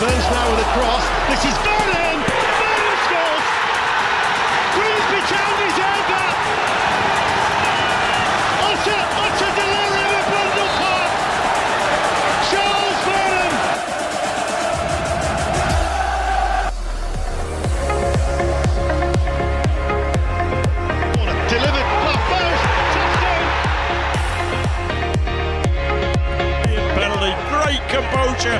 Burns now with a cross. This is Vernon! Vernon scores! Grimsby Town is over! Utter delirium at Blundell Park! Charles Vernon! Delivered, clock first, touchdown! Penalty, great composure.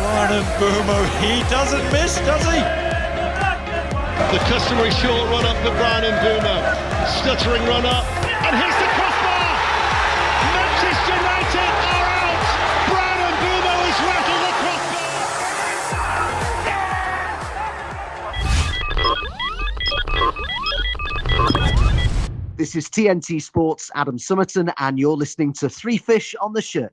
Ryan Mbeumo, he doesn't miss, does he? The customary short run up for Brian Mbeumo. Stuttering run up, and hits the crossbar! Manchester United are out! Brian Mbeumo has rattled the crossbar! This is TNT Sports' Adam Summerton, and you're listening to Three Fish on the Shirt.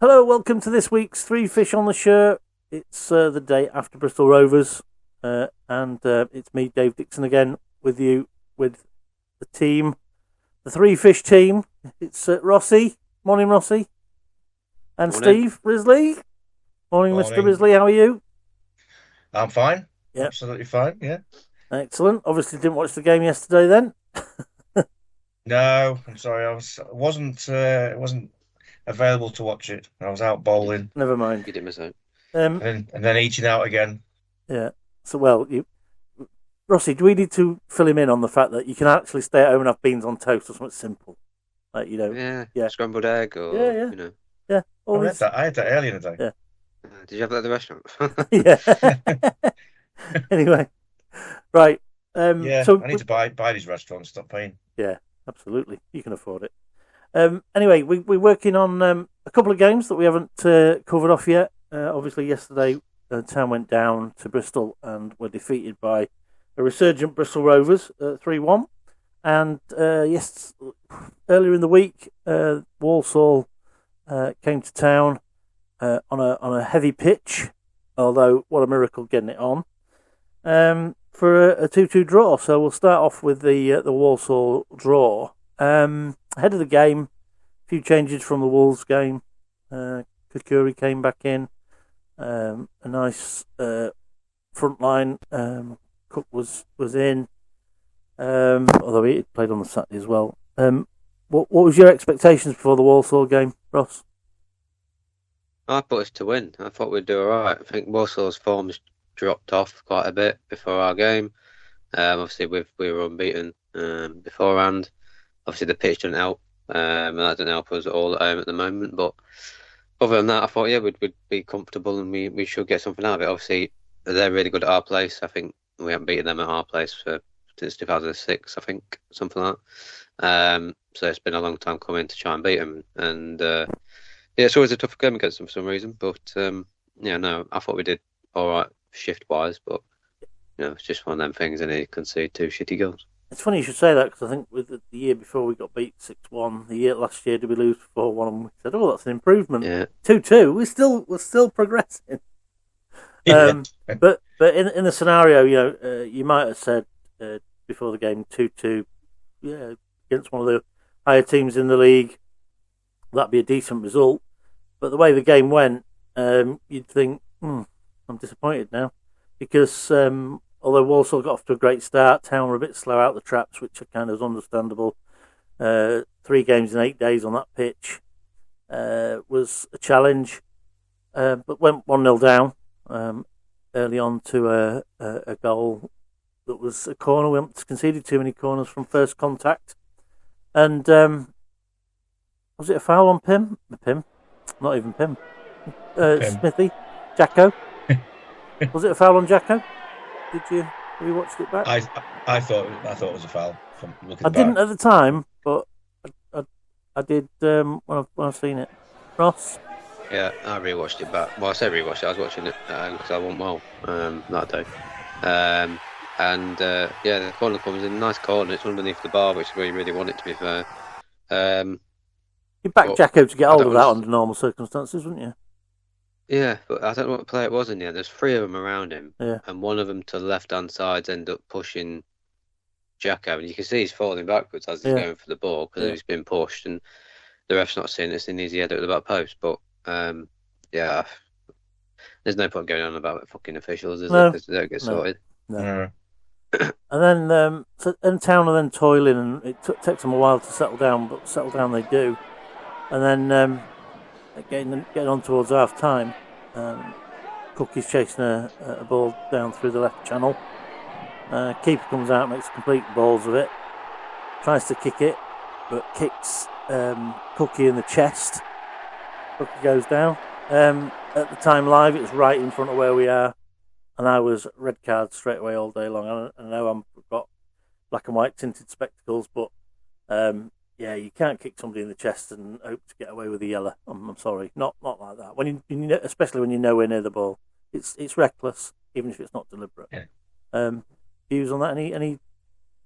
Hello, welcome to this week's Three Fish on the Shirt. It's the day after Bristol Rovers, and it's me, Dave Dixon, again with you with the team, the Three Fish team. It's Rossi. Morning, Rossi. And Morning. Steve Risley. Morning, Morning. Mr. Risley. How are you? I'm fine. Yep. Absolutely fine, yeah. Excellent. Obviously didn't watch the game yesterday then. No, I'm sorry. I wasn't available to watch it. I was out bowling Never mind. You didn't miss out. and then eating out again. Yeah. So, Rossi, do we need to fill him in on the fact that you can actually stay at home and have beans on toast or something simple? Like, Yeah. Scrambled egg or, Yeah. you know. Yeah. I had that earlier in the day. Yeah. Did you have that at the restaurant? Yeah. Anyway, right. Yeah, So I need to buy these restaurants, stop paying. Yeah, absolutely. You can afford it. Anyway, we're working on a couple of games that we haven't covered off yet. Obviously, yesterday, Town went down to Bristol and were defeated by a resurgent Bristol Rovers 3-1. And yes, earlier in the week, Walsall came to Town on a heavy pitch, although what a miracle getting it on, for a 2-2 draw. So we'll start off with the Walsall draw. Ahead of the game, a few changes from the Wolves game. Kukuri came back in. A nice front line. Cook was in, although he played on the Saturday as well. What was your expectations before the Walsall game, Ross? I thought us to win. I thought we'd do all right. I think Walsall's form's dropped off quite a bit before our game. Obviously, we were unbeaten beforehand. Obviously, the pitch didn't help, and that didn't help us at all at home at the moment. But other than that, I thought, we'd be comfortable and we should get something out of it. Obviously, they're really good at our place. I think we haven't beaten them at our place since 2006, I think, something like that. So it's been a long time coming to try and beat them. And it's always a tough game against them for some reason. But I thought we did all right shift-wise. But it's just one of them things, and they concede 2 shitty goals. It's funny you should say that, because I think with the year before we got beat 6-1, last year did we lose 4-1, and we said, "Oh, that's an improvement." Yeah. 2-2, we're still progressing. But in the scenario, you might have said before the game 2-2, against one of the higher teams in the league, that'd be a decent result. But the way the game went, you'd think, I'm disappointed now, because although Walsall got off to a great start, Town were a bit slow out the traps, which kind of is understandable. 3 games in 8 days on that pitch was a challenge, but went 1-0 down early on to a goal that was a corner. We haven't conceded too many corners from first contact. And was it a foul on Pim? Pim? Not even Pim. Smithy? Jacko? Was it a foul on Jacko? Did you watched it back? I thought it was a foul. From looking I didn't back. at the time, but I did when I've seen it. Ross? Yeah, I rewatched it back. Well, I say rewatched it. I was watching it because I wasn't well that day. The corner comes in, nice corner. It's underneath the bar, which we really want it, to be fair. You backed Jacko to get hold of that under normal circumstances, wouldn't you? Yeah, but I don't know what player it was in the end. There's 3 of them around him, Yeah. and one of them to the left-hand side end up pushing Jacko, and you can see he's falling backwards as he's Yeah. going for the ball because he's been pushed. And the ref's not seeing it, it's an easy header at the back post. But yeah, there's no point going on about fucking officials, is there? Because they don't get sorted. No. And then Town are then toiling, and it takes them a while to settle down, but settle down they do. And then getting on towards half time, Cookie's chasing a ball down through the left channel. Keeper comes out, makes complete balls of it, tries to kick it, but kicks Cookie in the chest. Cookie goes down. At the time live, it was right in front of where we are, and I was red card straight away all day long. I know I've got black and white tinted spectacles, but yeah, you can't kick somebody in the chest and hope to get away with a yellow. I'm sorry, not like that. When you know, especially when you're nowhere near the ball, it's reckless, even if it's not deliberate. Yeah. Views on that? Any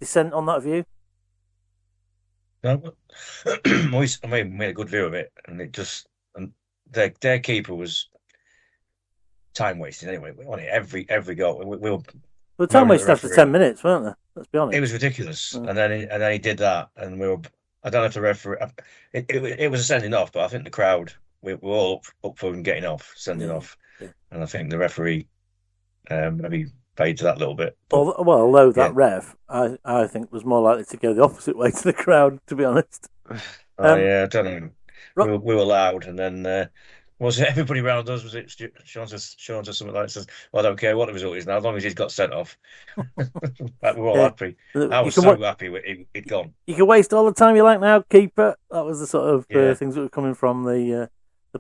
dissent on that view? No, we had a good view of it, and their keeper was time wasting anyway. On it every goal. We were Well, time wasted after 10 minutes, weren't they? Let's be honest. It was ridiculous, and then he did that, and we were. I don't know if the referee. It was a sending off, but I think the crowd we were all up for him getting off, sending off, and I think the referee maybe paid to that a little bit. But, well, although that ref, I think was more likely to go the opposite way to the crowd, to be honest. Yeah, I don't know. We were loud, and then was it everybody around us? Was it Sean says something like says, "Well, I don't care what the result is now, as long as he's got sent off." We're all happy. I was so happy he'd gone. You can waste all the time you like now, keeper. That was the sort of things that were coming from the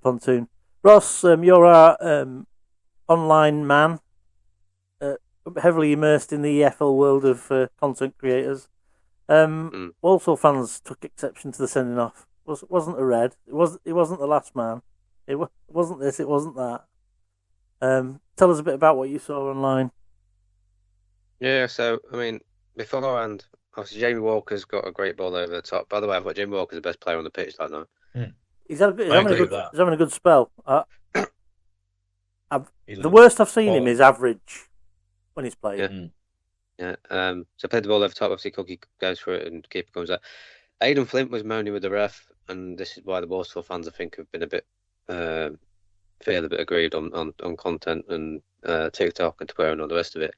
pontoon. Ross, you're our online man, heavily immersed in the EFL world of content creators. Walsall fans took exception to the sending off. Wasn't a red. It wasn't the last man. It wasn't this. It wasn't that. Tell us a bit about what you saw online. Yeah, so I mean, beforehand, obviously Jamie Walker's got a great ball over the top. By the way, I thought Jamie Walker's the best player on the pitch that night. He's having a good spell. The worst I've seen him is average when he's playing. Yeah. So played the ball over the top. Obviously, Cookie goes for it and keeper comes out. Aidan Flint was moaning with the ref, and this is why the Walsall fans, I think, have been a bit feel a bit aggrieved on content and TikTok and Twitter and all the rest of it.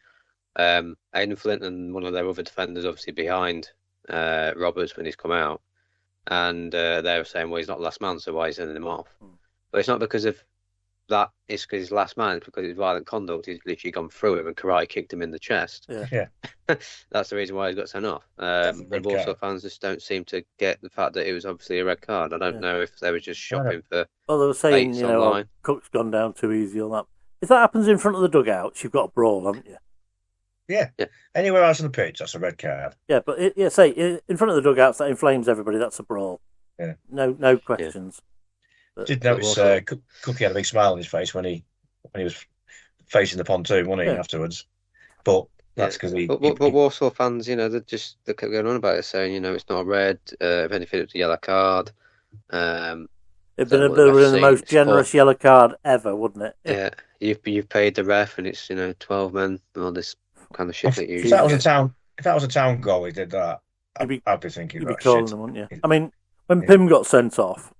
Aidan Flint and one of their other defenders obviously behind Roberts when he's come out, and they were saying, well, he's not the last man, so why are you sending him off? But it's not because of that, it's because he's last man, it's because it's violent conduct. He's literally gone through him and karate kicked him in the chest. Yeah. That's the reason why he got sent off. And Walsall fans just don't seem to get the fact that it was obviously a red card. I don't know if they were just shopping for. Well, they were saying, Cook's gone down too easy on that. If that happens in front of the dugouts, you've got a brawl, haven't you? Yeah. Anywhere else on the pitch, that's a red card. Yeah, but in front of the dugouts, that inflames everybody. That's a brawl. Yeah. No questions. Did notice Cookie had a big smile on his face when he was facing the pontoon, wasn't he, afterwards? But that's because But Walsall fans, they kept going on about it, saying, it's not a red. If anything, it's a yellow card. It'd been the most generous yellow card ever, wouldn't it? Yeah, you've paid the ref, and it's 12 men and all this kind of shit that you. If that was a town goal, he did that. I'd be thinking. You'd be calling them, wouldn't you? I mean, when Pym got sent off,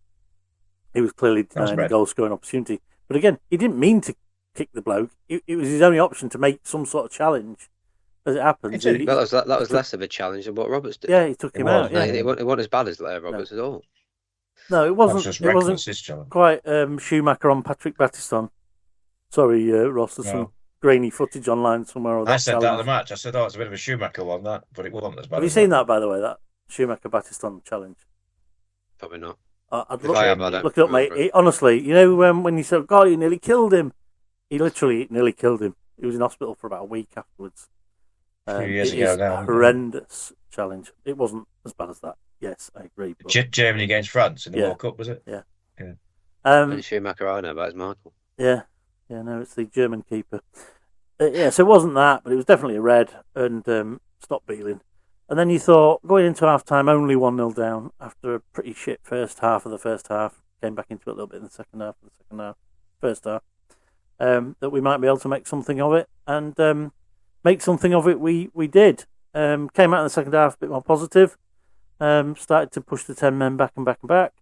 he was clearly denying a goal scoring opportunity. But again, he didn't mean to kick the bloke. It was his only option to make some sort of challenge. As it happens, that was less of a challenge than what Roberts did. Yeah, he took him out. Yeah, it wasn't as bad as Roberts at all. No, it wasn't. It wasn't quite Schumacher on Patrick Battiston. Sorry, Ross. There's some grainy footage online somewhere. I said that at the match. I said, it's a bit of a Schumacher one, that, but it wasn't as bad. Have you seen that, by the way? That Schumacher Battiston challenge? Probably not. I'd look it up, mate. Honestly, when you said, God, he nearly killed him. He literally nearly killed him. He was in hospital for about a week afterwards. A few years ago now. Horrendous challenge. It wasn't as bad as that. Yes, I agree. But... Germany against France in the World Cup, was it? Yeah. And Schumacher, I know about is Michael. Yeah. Yeah, no, it's the German keeper. So it wasn't that, but it was definitely a red and stopped Beeling. And then you thought, going into half-time, only 1-0 down after a pretty shit first half of the first half. Came back into it a little bit in the second half first half. That we might be able to make something of it. And make something of it we did. Came out in the second half a bit more positive. Started to push the 10 men back and back and back.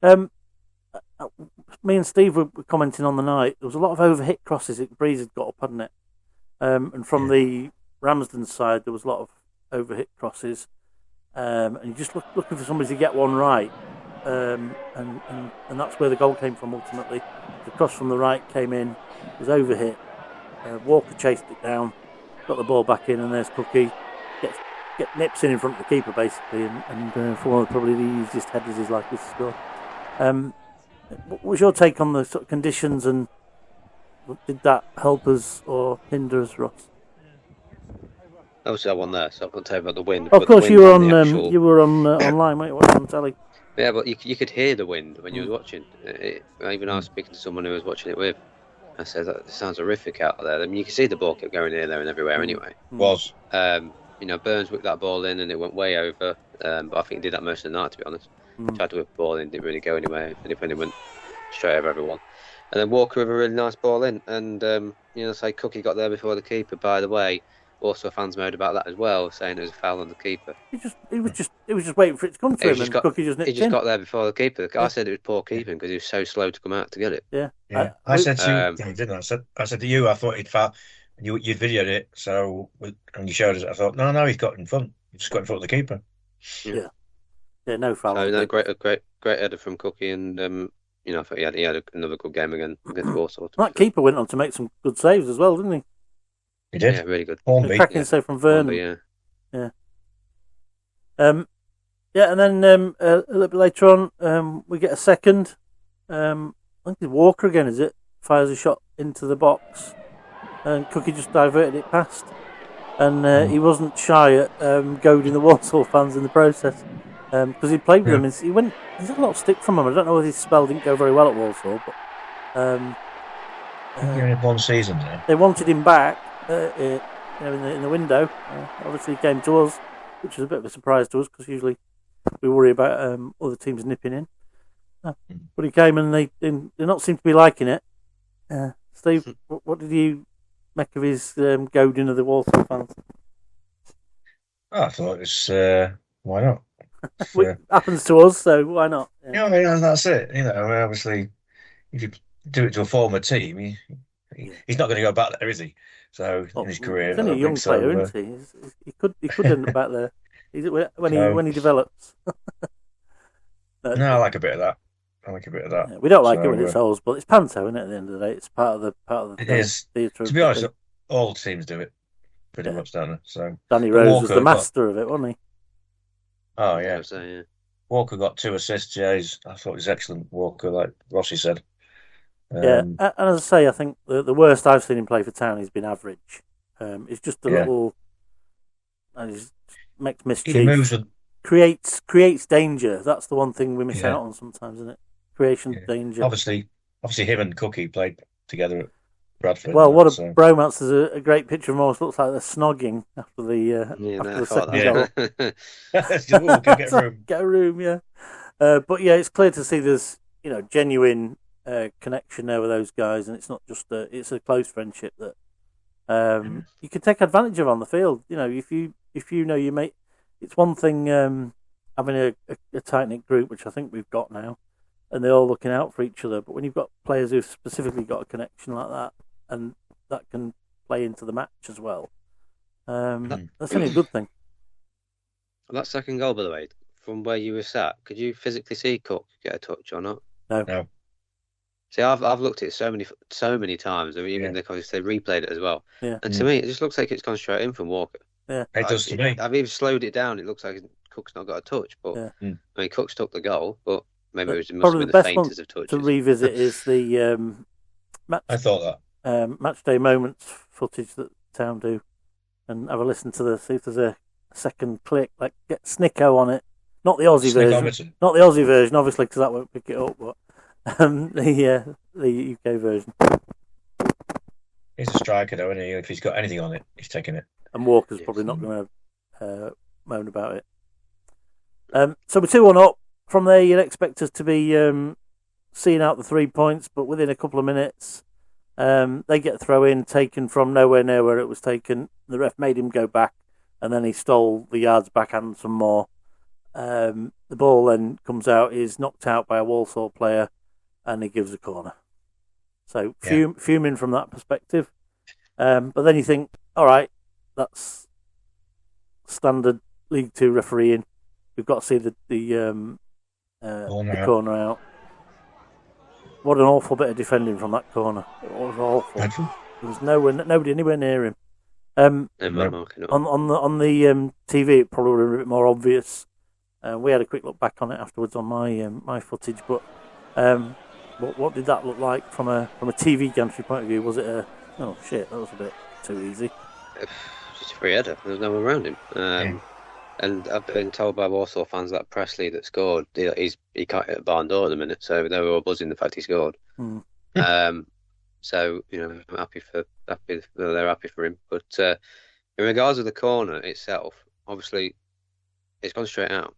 Me and Steve were commenting on the night. There was a lot of overhit crosses that Breeze had got up, hadn't it? And from the Ramsden side, there was a lot of overhit crosses. And you're just looking for somebody to get one right. And that's where the goal came from ultimately. The cross from the right came in, was overhit. Walker chased it down, got the ball back in, and there's Cookie. Get nips in front of the keeper basically, and for one of probably the easiest headers he's likely to score. What was your take on the sort of conditions, and did that help us or hinder us, Ross? Obviously, I won there, so I can't tell you about the wind. Of course, you were on. Actual... You were on online, weren't you? Watching on telly. Yeah, but you could hear the wind when you was watching. Even I was speaking to someone who was watching it with. I said that it sounds horrific out there. I mean, you can see the ball kept going here, there, and everywhere. Anyway, was. Burns whipped that ball in, and it went way over. But I think he did that most of the night, to be honest. Tried to whip the ball in, didn't really go anywhere. And it went straight over everyone. And then Walker with a really nice ball in, and say Cookie got there before the keeper. By the way, also fans moaned about that as well, saying it was a foul on the keeper. He was just waiting for it to come to him, and Cookie just nipped in. He just got there before the keeper. I said it was poor keeping because he was so slow to come out to get it. Yeah. I said to you, didn't I? I said to you, I thought he'd foul. You'd videoed it, and you showed us. I thought, no, he's got in front. He just got in front of the keeper. Yeah, no foul. So, no, great header from Cookie, and I thought he had another good game again against Walsall. That keeper went on to make some good saves as well, didn't he? He did. Yeah, really good. Cracking save from Vernon. Yeah. And then a little bit later on, we get a second. I think it's Walker again, is it? Fires a shot into the box, and Cookie just diverted it past. And he wasn't shy at goading the Walsall fans in the process, because he played with them. He's had a lot of stick from him. I don't know whether his spell didn't go very well at Walsall, but he only had one season there. They wanted him back in the window. Obviously, he came to us, which was a bit of a surprise to us because usually we worry about other teams nipping in. But he came, and they not seem to be liking it. Steve, what did you make of his goading of the Walsall fans? I thought it was why not? It happens to us, so why not? Yeah, that's it. Obviously, if you do it to a former team, he's not going to go back there, is he? So in his career, he's only a young player, isn't he? He could end up back there when he develops. No, I like a bit of that. Yeah, we don't like it when it's holes, but it's panto, isn't it? At the end of the day, it's part of the. It is. To be honest, all teams do it pretty much, don't they? So Danny Rose was the master of it, wasn't he? Oh yeah. Walker got 2 assists. Yeah, I thought he was excellent. Walker, like Rossi said. And as I say, I think the worst I've seen him play for Town, he's been average. It's just a little. And he makes mischief. He moves with... creates danger. That's the one thing we miss out on sometimes, isn't it? Creation of danger. Obviously, him and Cookie played together at Bradford. Well, what a bromance! There's a great picture of them almost looks like they're snogging after the second goal. Get a room. Get a room, yeah. But yeah, it's clear to see there's genuine connection there with those guys, and it's not just it's a close friendship that you can take advantage of on the field. If you know your mate, it's one thing having a tight knit group, which I think we've got now, and they're all looking out for each other. But when you've got players who've specifically got a connection like that, and that can play into the match as well, that's only a good thing. That second goal, by the way, from where you were sat, could you physically see Cook get a touch or not? No. See, I've looked at it so many times. I mean, even they replayed it as well. Yeah. And to me, it just looks like it's gone straight in from Walker. Yeah, it does to me. I've even slowed it down. It looks like Cook's not got a touch, but I mean, Cook's took the goal, but maybe it must have been the faintest of touches. To revisit is the match. I thought that match day moments footage that Town do, and have a listen to see if there's a second click. Like get Snicko on it, not the Aussie version, obviously, because that won't pick it up. But the UK version. He's a striker, though, isn't he? If he's got anything on it, he's taking it. And Walker's probably not going to moan about it. So we're 2-1 up. From there, you'd expect us to be seeing out the 3 points, but within a couple of minutes, they get a throw in taken from nowhere near where it was taken. The ref made him go back, and then he stole the yards back and some more. The ball then comes out, is knocked out by a Walsall player, and he gives a corner. So fuming from that perspective. But then you think, all right, that's standard League Two refereeing. We've got to see the corner out. What an awful bit of defending from that corner. It was awful. There was nobody anywhere near him. On the TV, it probably would have been a bit more obvious. We had a quick look back on it afterwards on my footage, but what did that look like from a TV gantry point of view? Was it oh shit, that was a bit too easy. Just a free header. There was no one around him. And I've been told by Walsall fans that Presley that scored, he can't hit a barn door at the minute, so they were all buzzing the fact he scored. So I'm they're happy for him. But in regards to the corner itself, obviously it's gone straight out.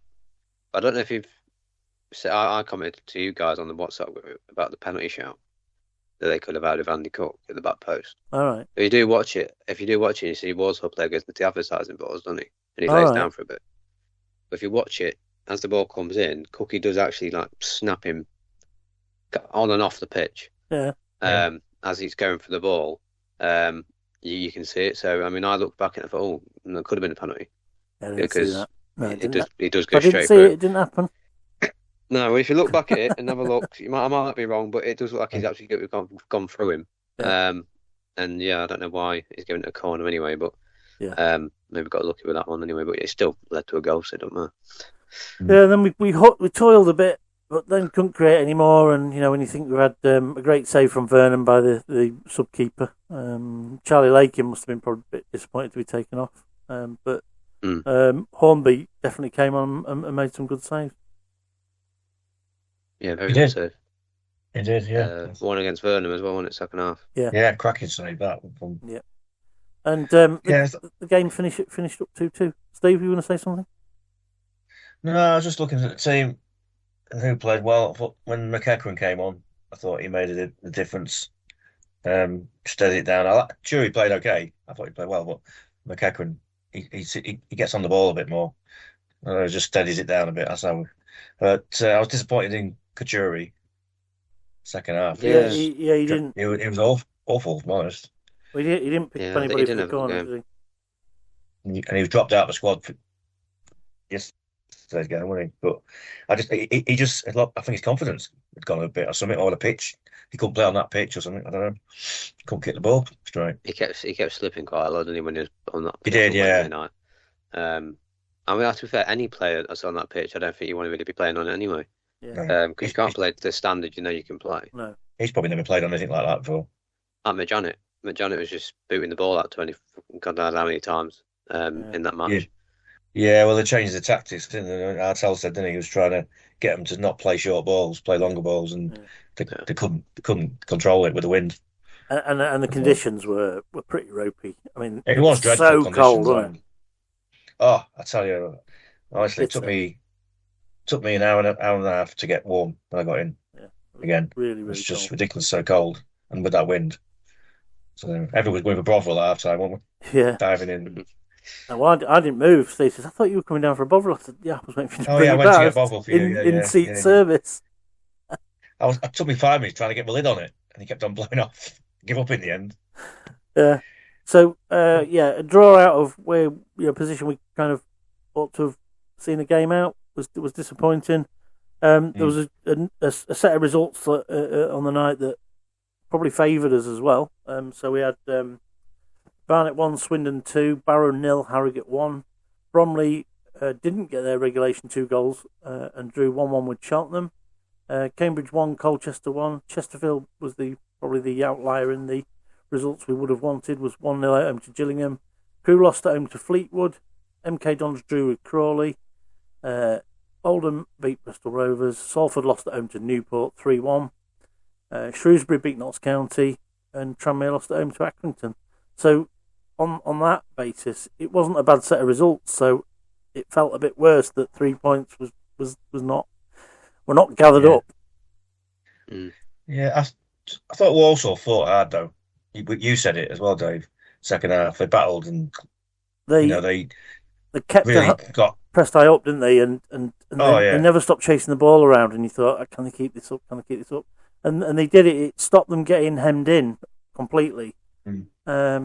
But I don't know if you've. I commented to you guys on the WhatsApp group about the penalty shout that they could have had with Andy Cook at the back post. All right. If you do watch it, you see Walsall player goes to the advertising balls, doesn't he? And he lays down for a bit. But if you watch it, as the ball comes in, Cookie does actually like snap him on and off the pitch. Yeah. As he's going for the ball, you can see it. So I mean, I looked back and I thought, oh, that could have been a penalty because he does go straight through. It didn't happen. No, well, if you look back at it and have a look, I might be wrong, but it does look like he's actually gone through him. Yeah. And I don't know why he's going to a corner anyway, but maybe got lucky with that one anyway. But it still led to a goal, so it don't matter. Yeah, then we toiled a bit, but then couldn't create any more. And when you think we had a great save from Vernon by the sub-keeper, Charlie Lakin must have been probably a bit disappointed to be taken off. But Hornby definitely came on and made some good saves. Yeah, very good save. He did, yeah. One against Vernon as well, wasn't it, second half? Yeah, cracking save that. Yeah. And the game finished up 2-2. Steve, you want to say something? No, I was just looking at the team who played well. I thought when McEachran came on, I thought he made a difference. Steadied it down. Jury played okay. I thought he played well, but McEachran, he gets on the ball a bit more. Just steadies it down a bit. That's how. But I was disappointed in Kachuri. Second half. He didn't. He was awful, to be honest. Well, he didn't pick anybody for the corner, did he? And he was dropped out of the squad for yesterday's game, wasn't he? But I think his confidence had gone a bit or something, or the pitch. He couldn't play on that pitch or something. I don't know. He couldn't kick the ball straight. He kept slipping quite a lot, didn't he, when he was on that pitch? He did, yeah. Night. I mean, to be fair, any player that's on that pitch, I don't think you want to really be playing on it anyway. Yeah. Because you can't play the standard you can play. No. He's probably never played on anything like that before. Like McJohnett was just booting the ball out 20, God knows how many times in that match. Yeah, well, they changed the tactics, didn't they? Artell said, didn't he? He was trying to get them to not play short balls, play longer balls, and they couldn't control it with the wind. And the conditions were pretty ropey. I mean, it was dreadful. So cold, wasn't it? Oh, I tell you, honestly, it took me an hour and a half to get warm when I got in. Yeah, again. Really, it's just cold. ridiculous, so cold, and with that wind. So everyone was going for Bovril at half time, weren't we? Yeah, diving in. Well, I didn't move. Steve says, "I thought you were coming down for a Bovril." I said, "Yeah, I was waiting for you to bring I went to get Bovril for you in seat service." It took me 5 minutes trying to get my lid on it, and he kept on blowing off. Give up in the end. Yeah. So, a draw out of where position we kind of ought to have seen the game out was disappointing. There was a set of results on the night that probably favoured us as well. So we had Barnet 1, Swindon 2, Barrow 0, Harrogate 1. Bromley didn't get their regulation 2 goals and drew 1-1 with Cheltenham. Cambridge 1, Colchester 1. Chesterfield was probably the outlier in the results we would have wanted. Was 1-0 at home to Gillingham. Crewe lost at home to Fleetwood. MK Dons drew with Crawley. Oldham beat Bristol Rovers. Salford lost at home to Newport 3-1. Shrewsbury beat Notts County, and Tranmere lost at home to Accrington. So on that basis, it wasn't a bad set of results. So it felt a bit worse that 3 points were not gathered up. Yeah, I thought Walsall fought hard though. You said it as well, Dave. Second half, they battled and they they kept really got. pressed high up, didn't they? And they never stopped chasing the ball around. And you thought, can they keep this up? Can they keep this up? And they did it. It stopped them getting hemmed in completely. I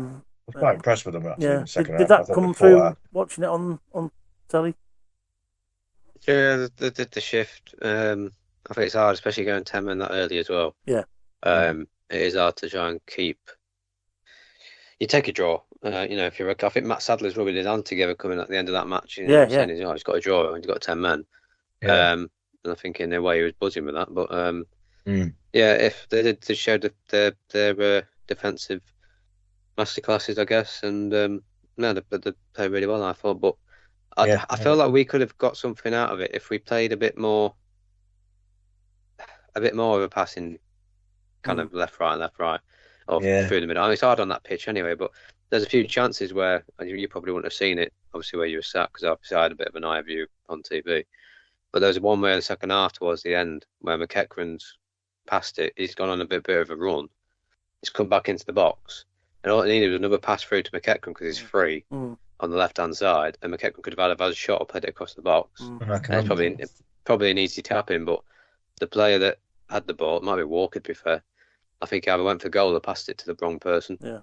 was quite impressed with them actually. Yeah. In the second did half. that come through watching it on telly? Yeah, the shift. I think it's hard, especially going 10 men that early as well. Yeah. It is hard to try and keep. You take a draw. If you're, I think Matt Sadler's rubbing his hand together coming at the end of that match. Saying he's got a draw and he's got 10 men. Yeah. And I think in a way he was buzzing with that. But if they showed their defensive masterclasses, I guess, and they played really well, I thought. But I feel like we could have got something out of it if we played a bit more of a passing kind of left, right, or through the middle. I mean, it's hard on that pitch anyway, but there's a few chances where you probably wouldn't have seen it, obviously, where you were sat, because obviously I had a bit of an eye view on TV. But there was one where the second half towards the end where McEachran's passed it. He's gone on a bit of a run. He's come back into the box. And all it needed was another pass through to McEachran because he's free on the left-hand side. And McEachran could have had a shot or played it across the box. And it's probably an easy tap-in, but the player that had the ball, it might be Walker, to be fair, I think he either went for goal or passed it to the wrong person. Yeah.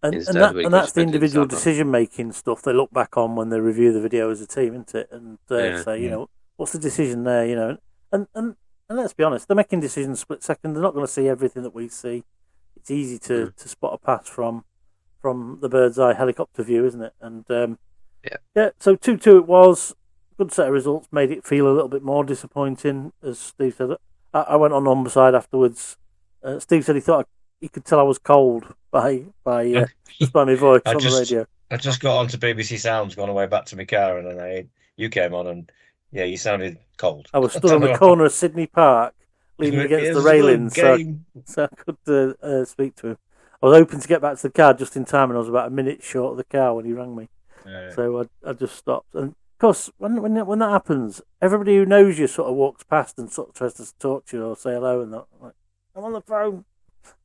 And that's the individual decision-making stuff they look back on when they review the video as a team, isn't it? And say, what's the decision there, And let's be honest, they're making decisions split second. They're not going to see everything that we see. It's easy to spot a pass from the bird's eye helicopter view, isn't it? And so 2-2 it was. Good set of results, made it feel a little bit more disappointing, as Steve said. I went on Humberside afterwards. Steve said he thought he could tell I was cold by just by my voice on the radio. I just got onto BBC Sounds, gone away back to my car, and then you came on, and you sounded cold. I was stood on the corner of Sydney Park, leaning against the railings, so I could speak to him. I was hoping to get back to the car just in time, and I was about a minute short of the car when he rang me. Yeah. So I just stopped. And of course, when that happens, everybody who knows you sort of walks past and sort of tries to talk to you or say hello, and that. Like, I'm on the phone.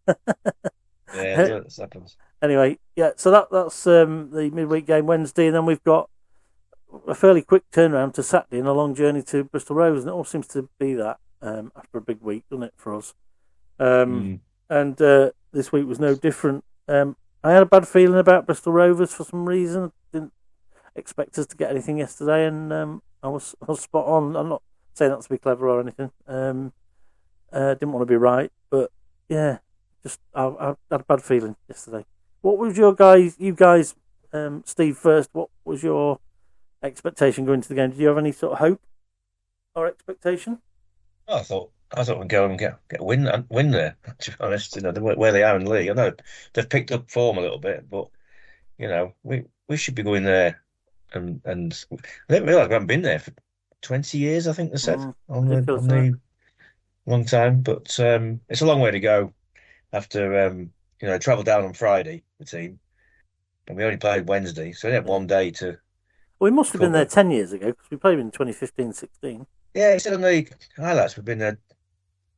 That happens. Anyway, so that's the midweek game Wednesday, and then we've got a fairly quick turnaround to Saturday and a long journey to Bristol Rovers, and it all seems to be that after a big week, doesn't it, for us? And this week was no different. I had a bad feeling about Bristol Rovers for some reason. Didn't expect us to get anything yesterday, and I was spot on. I'm not saying that to be clever or anything. Didn't want to be right, but I had a bad feeling yesterday. What was you guys, Steve first, what was your expectation going into the game? Did you have any sort of hope or expectation? I thought we'd go and get a win there, to be honest. Where they are in the league. I know they've picked up form a little bit, but we should be going there and I didn't realise we haven't been there for 20 years, I think they said on the long time. But it's a long way to go after travel down on Friday, the team, and we only played Wednesday, so we had one day to. Well, we must have been there 10 years ago because we played in 2015-16. Yeah, it said on the highlights we've been there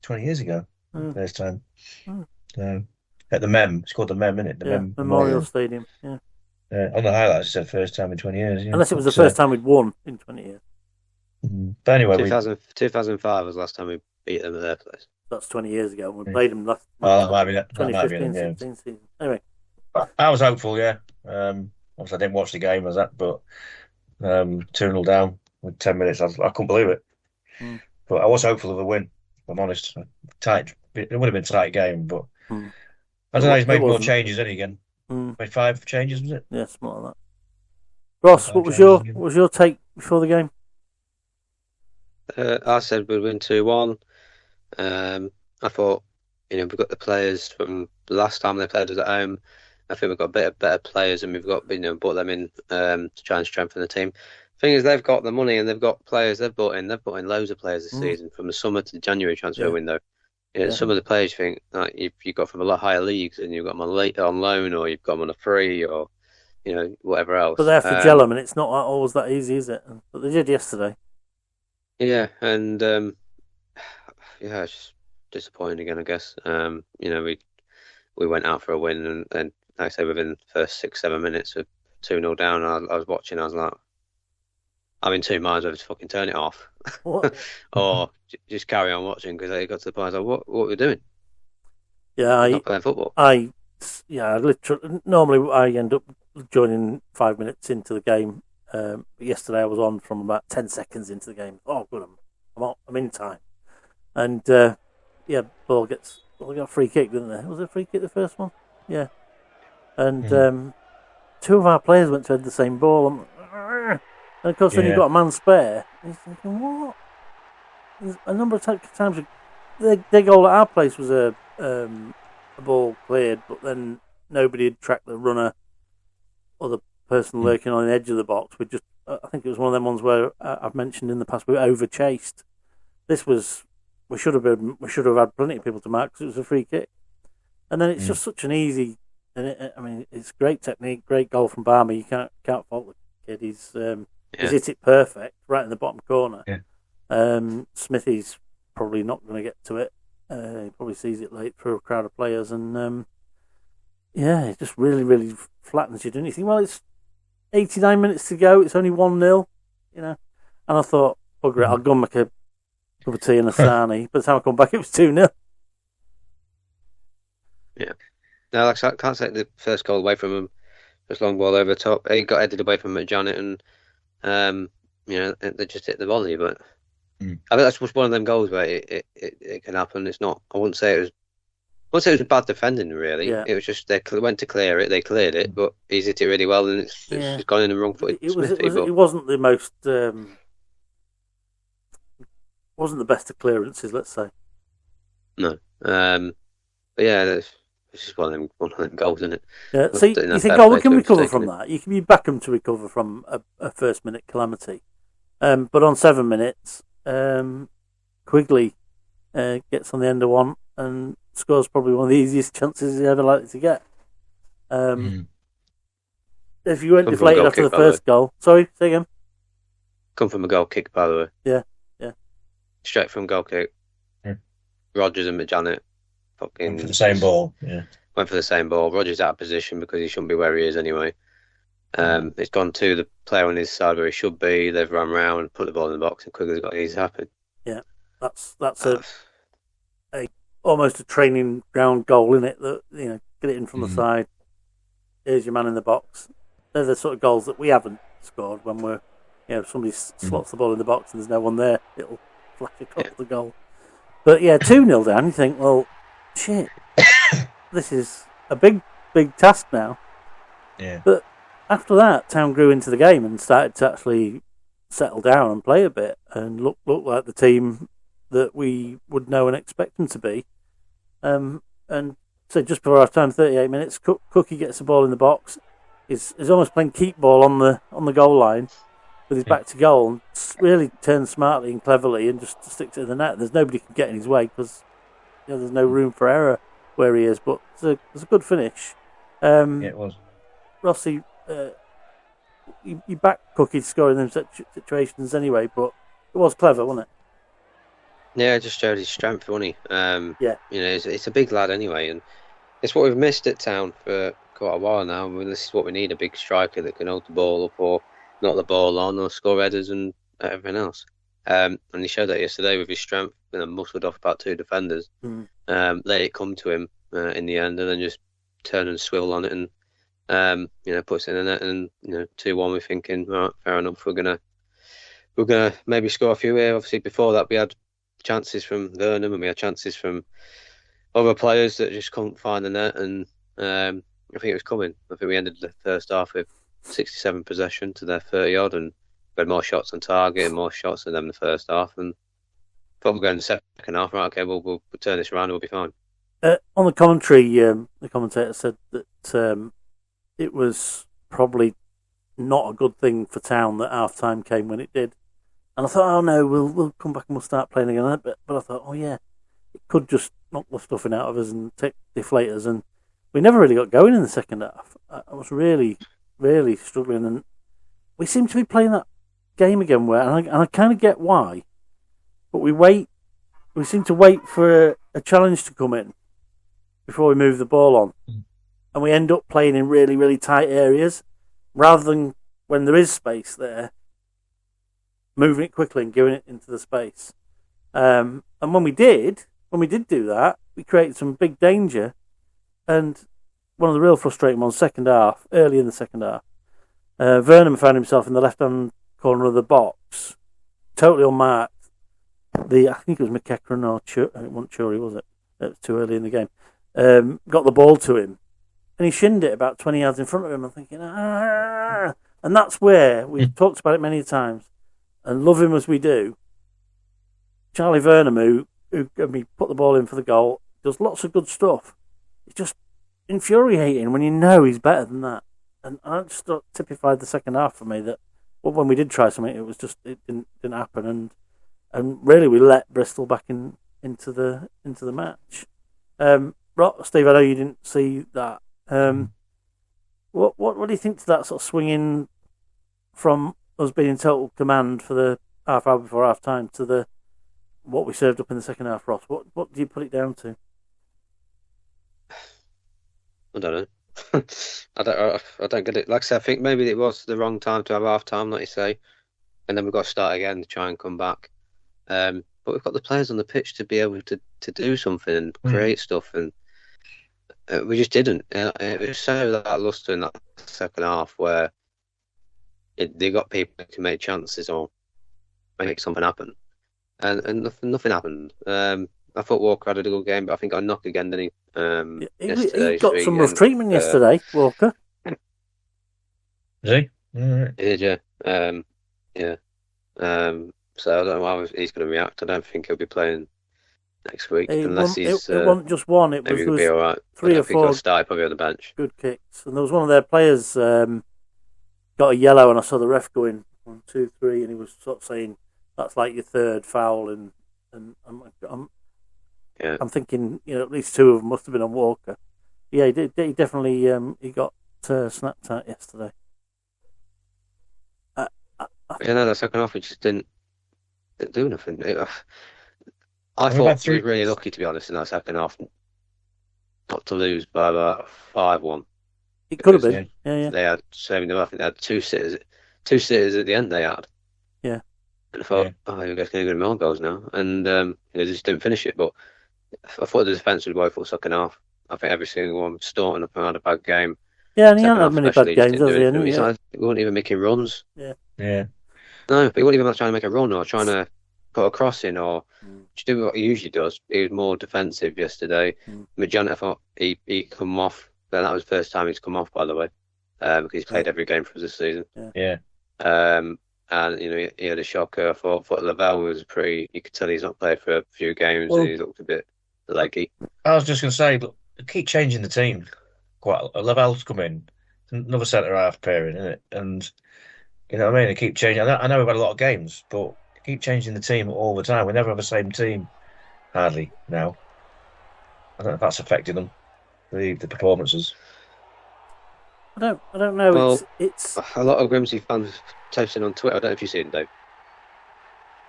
20 years ago, first time. At the Mem, it's called the Mem, isn't it? The Mem Memorial Stadium. Yeah. On the highlights, it said first time in 20 years. Yeah. Unless it was the first time we'd won in 20 years. But anyway, 2005 was the last time we beat them at their place. That's 20 years ago. We played them last. That might be 2015-16 season. Anyway, I was hopeful. Yeah. Obviously, I didn't watch the game as that, but 2-0 down with 10 minutes, I couldn't believe it. But I was hopeful of a win. If I'm honest, tight. It would have been a tight game, but I don't know. He's made more changes, isn't he? Again, made 5 changes, was it? Yeah, something like that. Ross, what was your take before the game? I said we'd win 2-1. I thought, we've got the players from the last time they played us at home. I think we've got a bit better players, and we've got brought them in to try and strengthen the team. Thing is, they've got the money and they've got players they've brought in. They've brought in loads of players this season from the summer to the January transfer window. Some of the players you think you've got from a lot higher leagues, and you've got them on loan, or you've got them on a free, or whatever else. But they have to gel them, and it's not always that easy, is it? But they did yesterday. Yeah, and it's just disappointing again, I guess. We went out for a win, and like I say, within the first 6-7 minutes of 2-0 down, I was watching. I was like, I'm in two minds whether to fucking turn it off or just carry on watching, because it got to the point I was like, what are we doing? Yeah, I'm not playing football. Literally, normally I end up joining 5 minutes into the game. But yesterday I was on from about 10 seconds into the game. Oh, good, I'm in time. And ball got a free kick, didn't they? Was it a free kick, the first one? Yeah. And two of our players went to head the same ball. And of course, then you've got a man spare. And you're thinking, what? There's a number of times their goal at our place was a ball cleared, but then nobody had tracked the runner or the person lurking on the edge of the box. I think it was one of them ones where I've mentioned in the past we were over chased. This was we should have had plenty of people to mark because it was a free kick, and then it's just such an easy. And it's great technique, great goal from Barmer. You can't fault the kid. He's hit it perfect right in the bottom corner. Yeah. Smithy's probably not going to get to it. He probably sees it late through a crowd of players, and it just really, really flattens you. Don't you think? Well, it's 89 minutes to go. It's only 1-0, and I thought, bugger it, I'll go and make a cup of tea and a sarnie. By the time I come back, it was 2-0. Yeah. No, I can't take the first goal away from him. Just long ball over the top. He got headed away from Janet, and they just hit the volley. But I think that's just one of them goals where it can happen. It's not. I wouldn't say it was bad defending, really. Yeah. It was just they went to clear it, they cleared it, but he's hit it really well, and it's just gone in the wrong foot. It wasn't the most. Wasn't the best of clearances, let's say. No. But yeah, it's just one of them goals, isn't it? Yeah. So you think, we can recover from that? You back them to recover from a first-minute calamity. But on 7 minutes, Quigley gets on the end of one and scores probably one of the easiest chances he's ever likely to get. If you weren't deflated after the first goal... Sorry, say again? Come from a goal kick, by the way. Yeah. Straight from goal kick. Rogers and McJanet went for the same ball. Yeah. Went for the same ball. Rogers out of position because he shouldn't be where he is anyway. It's gone to the player on his side where he should be. They've run round, put the ball in the box, and Quigley's got easy happen. Yeah, that's a almost a training ground goal, isn't it? That get it in from the side. Here's your man in the box. They're the sort of goals that we haven't scored when we're somebody slots the ball in the box and there's no one there. It'll flash across the goal. But 2-0 down. You think, well, shit, this is a big task now. Yeah. But after that, Town grew into the game and started to actually settle down and play a bit and look like the team that we would know and expect them to be. And so just before half time, 38 minutes, Cookie gets the ball in the box. He's almost playing keep ball on the goal line with his back to goal and really turns smartly and cleverly and just sticks it in the net. There's nobody can get in his way because there's no room for error where he is. But it's a good finish. It was. Rossi, you back Cookie to score in them situations anyway, but it was clever, wasn't it? Yeah, it just showed his strength, wasn't he? It's a big lad anyway, and it's what we've missed at Town for quite a while now. This is what we need, a big striker that can hold the ball up or knock the ball on or score headers and everything else. And he showed that yesterday with his strength, muscled off about two defenders, let it come to him in the end, and then just turn and swivel on it and puts it in the net, and 2-1. We're thinking, right, fair enough. We're gonna maybe score a few here. Obviously, before that, we had chances from Vernon and we had chances from other players that just couldn't find the net, and I think it was coming. I think we ended the first half with 67 possession to their 30 odd, and we had more shots on target and more shots than them in the first half. And thought we're going to the second half. Right, okay, we'll turn this around and we'll be fine. On the commentary, the commentator said that it was probably not a good thing for Town that half time came when it did. And I thought, oh no, we'll come back and we'll start playing again. But I thought, oh yeah, it could just knock the stuffing out of us and deflate us. And we never really got going in the second half. I was really, really struggling. And we seem to be playing that game again where, and I kind of get why, but we seem to wait for a challenge to come in before we move the ball on. And we end up playing in really, really tight areas rather than when there is space there. moving it quickly and giving it into the space. And when we did do that, we created some big danger. And one of the real frustrating ones, early in the second half, Vernon found himself in the left-hand corner of the box, totally unmarked. I think it was McEachran or it wasn't Churi, was it? It was too early in the game. Got the ball to him, and he shinned it about 20 yards in front of him. I'm thinking, and that's where we've talked about it many times, and love him as we do. Charlie Vernon, who put the ball in for the goal, does lots of good stuff. It's just infuriating when you know he's better than that. And I just typified the second half for me that when we did try something, it didn't happen, and really we let Bristol back into the match. Steve, I know you didn't see that. What do you think to that sort of swinging from us being in total command for the half hour before half time to what we served up in the second half, Ross? What do you put it down to? I don't know. I don't get it. Like I said, I think maybe it was the wrong time to have half time, like you say, and then we've got to start again to try and come back. But we've got the players on the pitch to be able to do something and create stuff, and we just didn't. It was so that luster in that second half where they got people who can make chances or make something happen, and nothing happened. I thought Walker had a good game, but I think I knocked again, didn't he? He got some rough treatment yesterday, Walker. Did he? He did, yeah. Yeah. So I don't know how he's going to react. I don't think he'll be playing next week unless he's. It wasn't just one. It maybe was he'll be all right. 3 or 4. He'll start probably on the bench. Good kicks, and there was one of their players got a yellow, and I saw the ref going 1, 2, 3, and he was sort of saying that's like your third foul, and I'm thinking at least 2 of them must have been on Walker. Yeah, he did. He definitely he got snapped at yesterday. The second half we just didn't do nothing. I thought we were really lucky, to be honest, in that second half, not to lose by about 5-1. It could have been. Yeah. They had I think they had 2 sitters. 2 sitters at the end. They had. Yeah. And I thought, you guys going to get more goals now, and they just didn't finish it. But I thought the defence was woeful second half. I think every single one. Staunton had a bad game. Yeah, and he hasn't had many bad games, has he? He wasn't even making runs. Yeah. No, but he wasn't even trying to make a run or trying to put a cross in or just do what he usually does. He was more defensive yesterday. Majana, I thought he come off. Then that was the first time he's come off, by the way, because he's played every game for us this season. Yeah. And he had a shocker. I thought Lavelle was pretty. You could tell he's not played for a few games. Well, he looked a bit leggy. I was just going to say, look, keep changing the team. Lavelle's come in, another centre half pairing, isn't it? And you know what I mean? They keep changing. I know we've had a lot of games, but keep changing the team all the time. We never have the same team, hardly now. I don't know if that's affected them, the performances. I don't know. Well, it's a lot of Grimsby fans posting on Twitter. I don't know if you see it, Dave.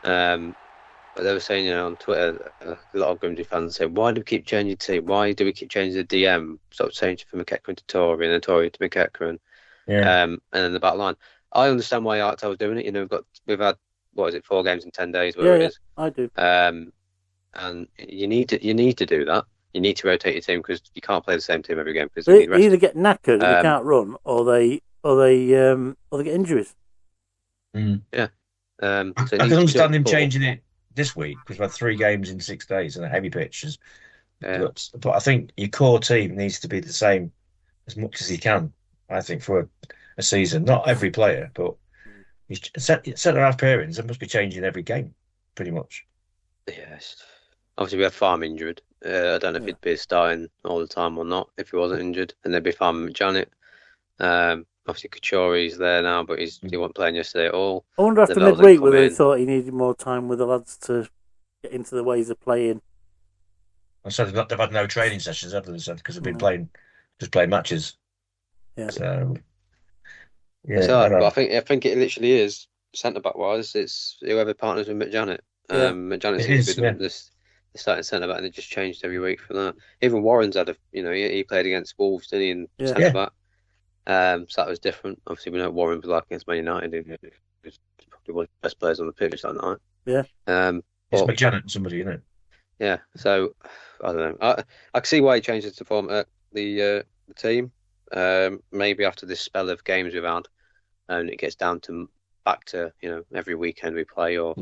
But they were saying, on Twitter, a lot of Grimsby fans say, "Why do we keep changing the team? Why do we keep changing the DM? Sort of changing from McEachran to Tory and then Tory to McEachran, and then the back line." I understand why Artel was doing it. We've had 4 games in 10 days, whatever it is. I do. And you need to do that. You need to rotate your team because you can't play the same team every game. They either get knackered and they can't run, or they get injuries. Yeah. I can understand him changing it this week because we've had 3 games in 6 days and a heavy pitch. But I think your core team needs to be the same as much as he can. I think for a season, not every player, but centre half pairings. They must be changing every game, pretty much. Yes. Obviously, we had Farm injured. I don't know if he'd be starting all the time or not if he wasn't injured, and there'd be Farm and Janet. Obviously, Kachori's there now, but he wasn't playing yesterday at all. I wonder after midweek whether he thought he needed more time with the lads to get into the ways of playing. I said they've had no training sessions, have they? Because they've been playing matches. Yeah. So. Yeah, it's hard, but I think it literally is centre back wise. It's whoever partners with McJanet. McJanet seems to be the starting centre back, and it just changed every week from that. Even Warren's had he played against Wolves, didn't he? In centre back. So that was different. Obviously, we know what Warren was like against Man United. He was probably one of the best players on the pitch that night. Yeah. It's McJanet and somebody, isn't it? Yeah. So I don't know. I can see why he changes the format, the team. Maybe after this spell of games we've had, and it gets down to back to every weekend we play, or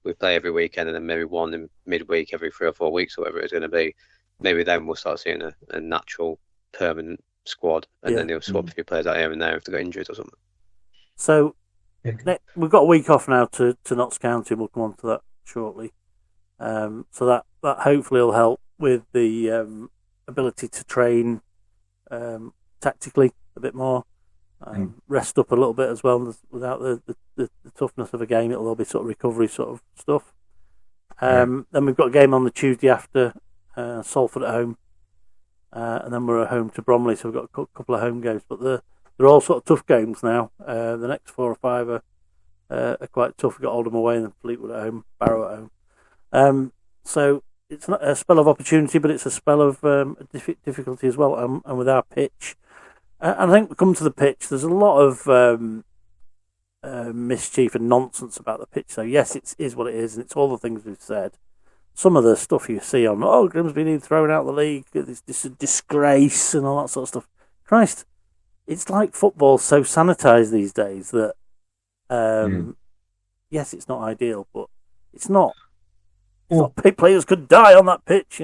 we play every weekend, and then maybe one in midweek every 3 or 4 weeks, or whatever it's going to be. Maybe then we'll start seeing a natural permanent squad, and then they'll swap a few players out here and there if they got injured or something. So we've got a week off now to Notts County. We'll come on to that shortly. So that hopefully will help with the ability to train tactically a bit more, rest up a little bit as well without the toughness of a game. It'll all be sort of recovery sort of stuff. Then we've got a game on the Tuesday after, Salford at home, and then we're at home to Bromley, so we've got a couple of home games, but they're all sort of tough games now. The next 4 or 5 are quite tough. We've got Oldham away and then Fleetwood at home, Barrow at home. So it's not a spell of opportunity, but it's a spell of difficulty as well. And with our pitch, and I think we come to the pitch, there's a lot of mischief and nonsense about the pitch. So yes, it is what it is, and it's all the things we've said. Some of the stuff you see on, Grimsby need thrown out of the league, this is a disgrace and all that sort of stuff. Christ, it's like football's so sanitised these days that, yes, it's not ideal, but it's not. Players could die on that pitch,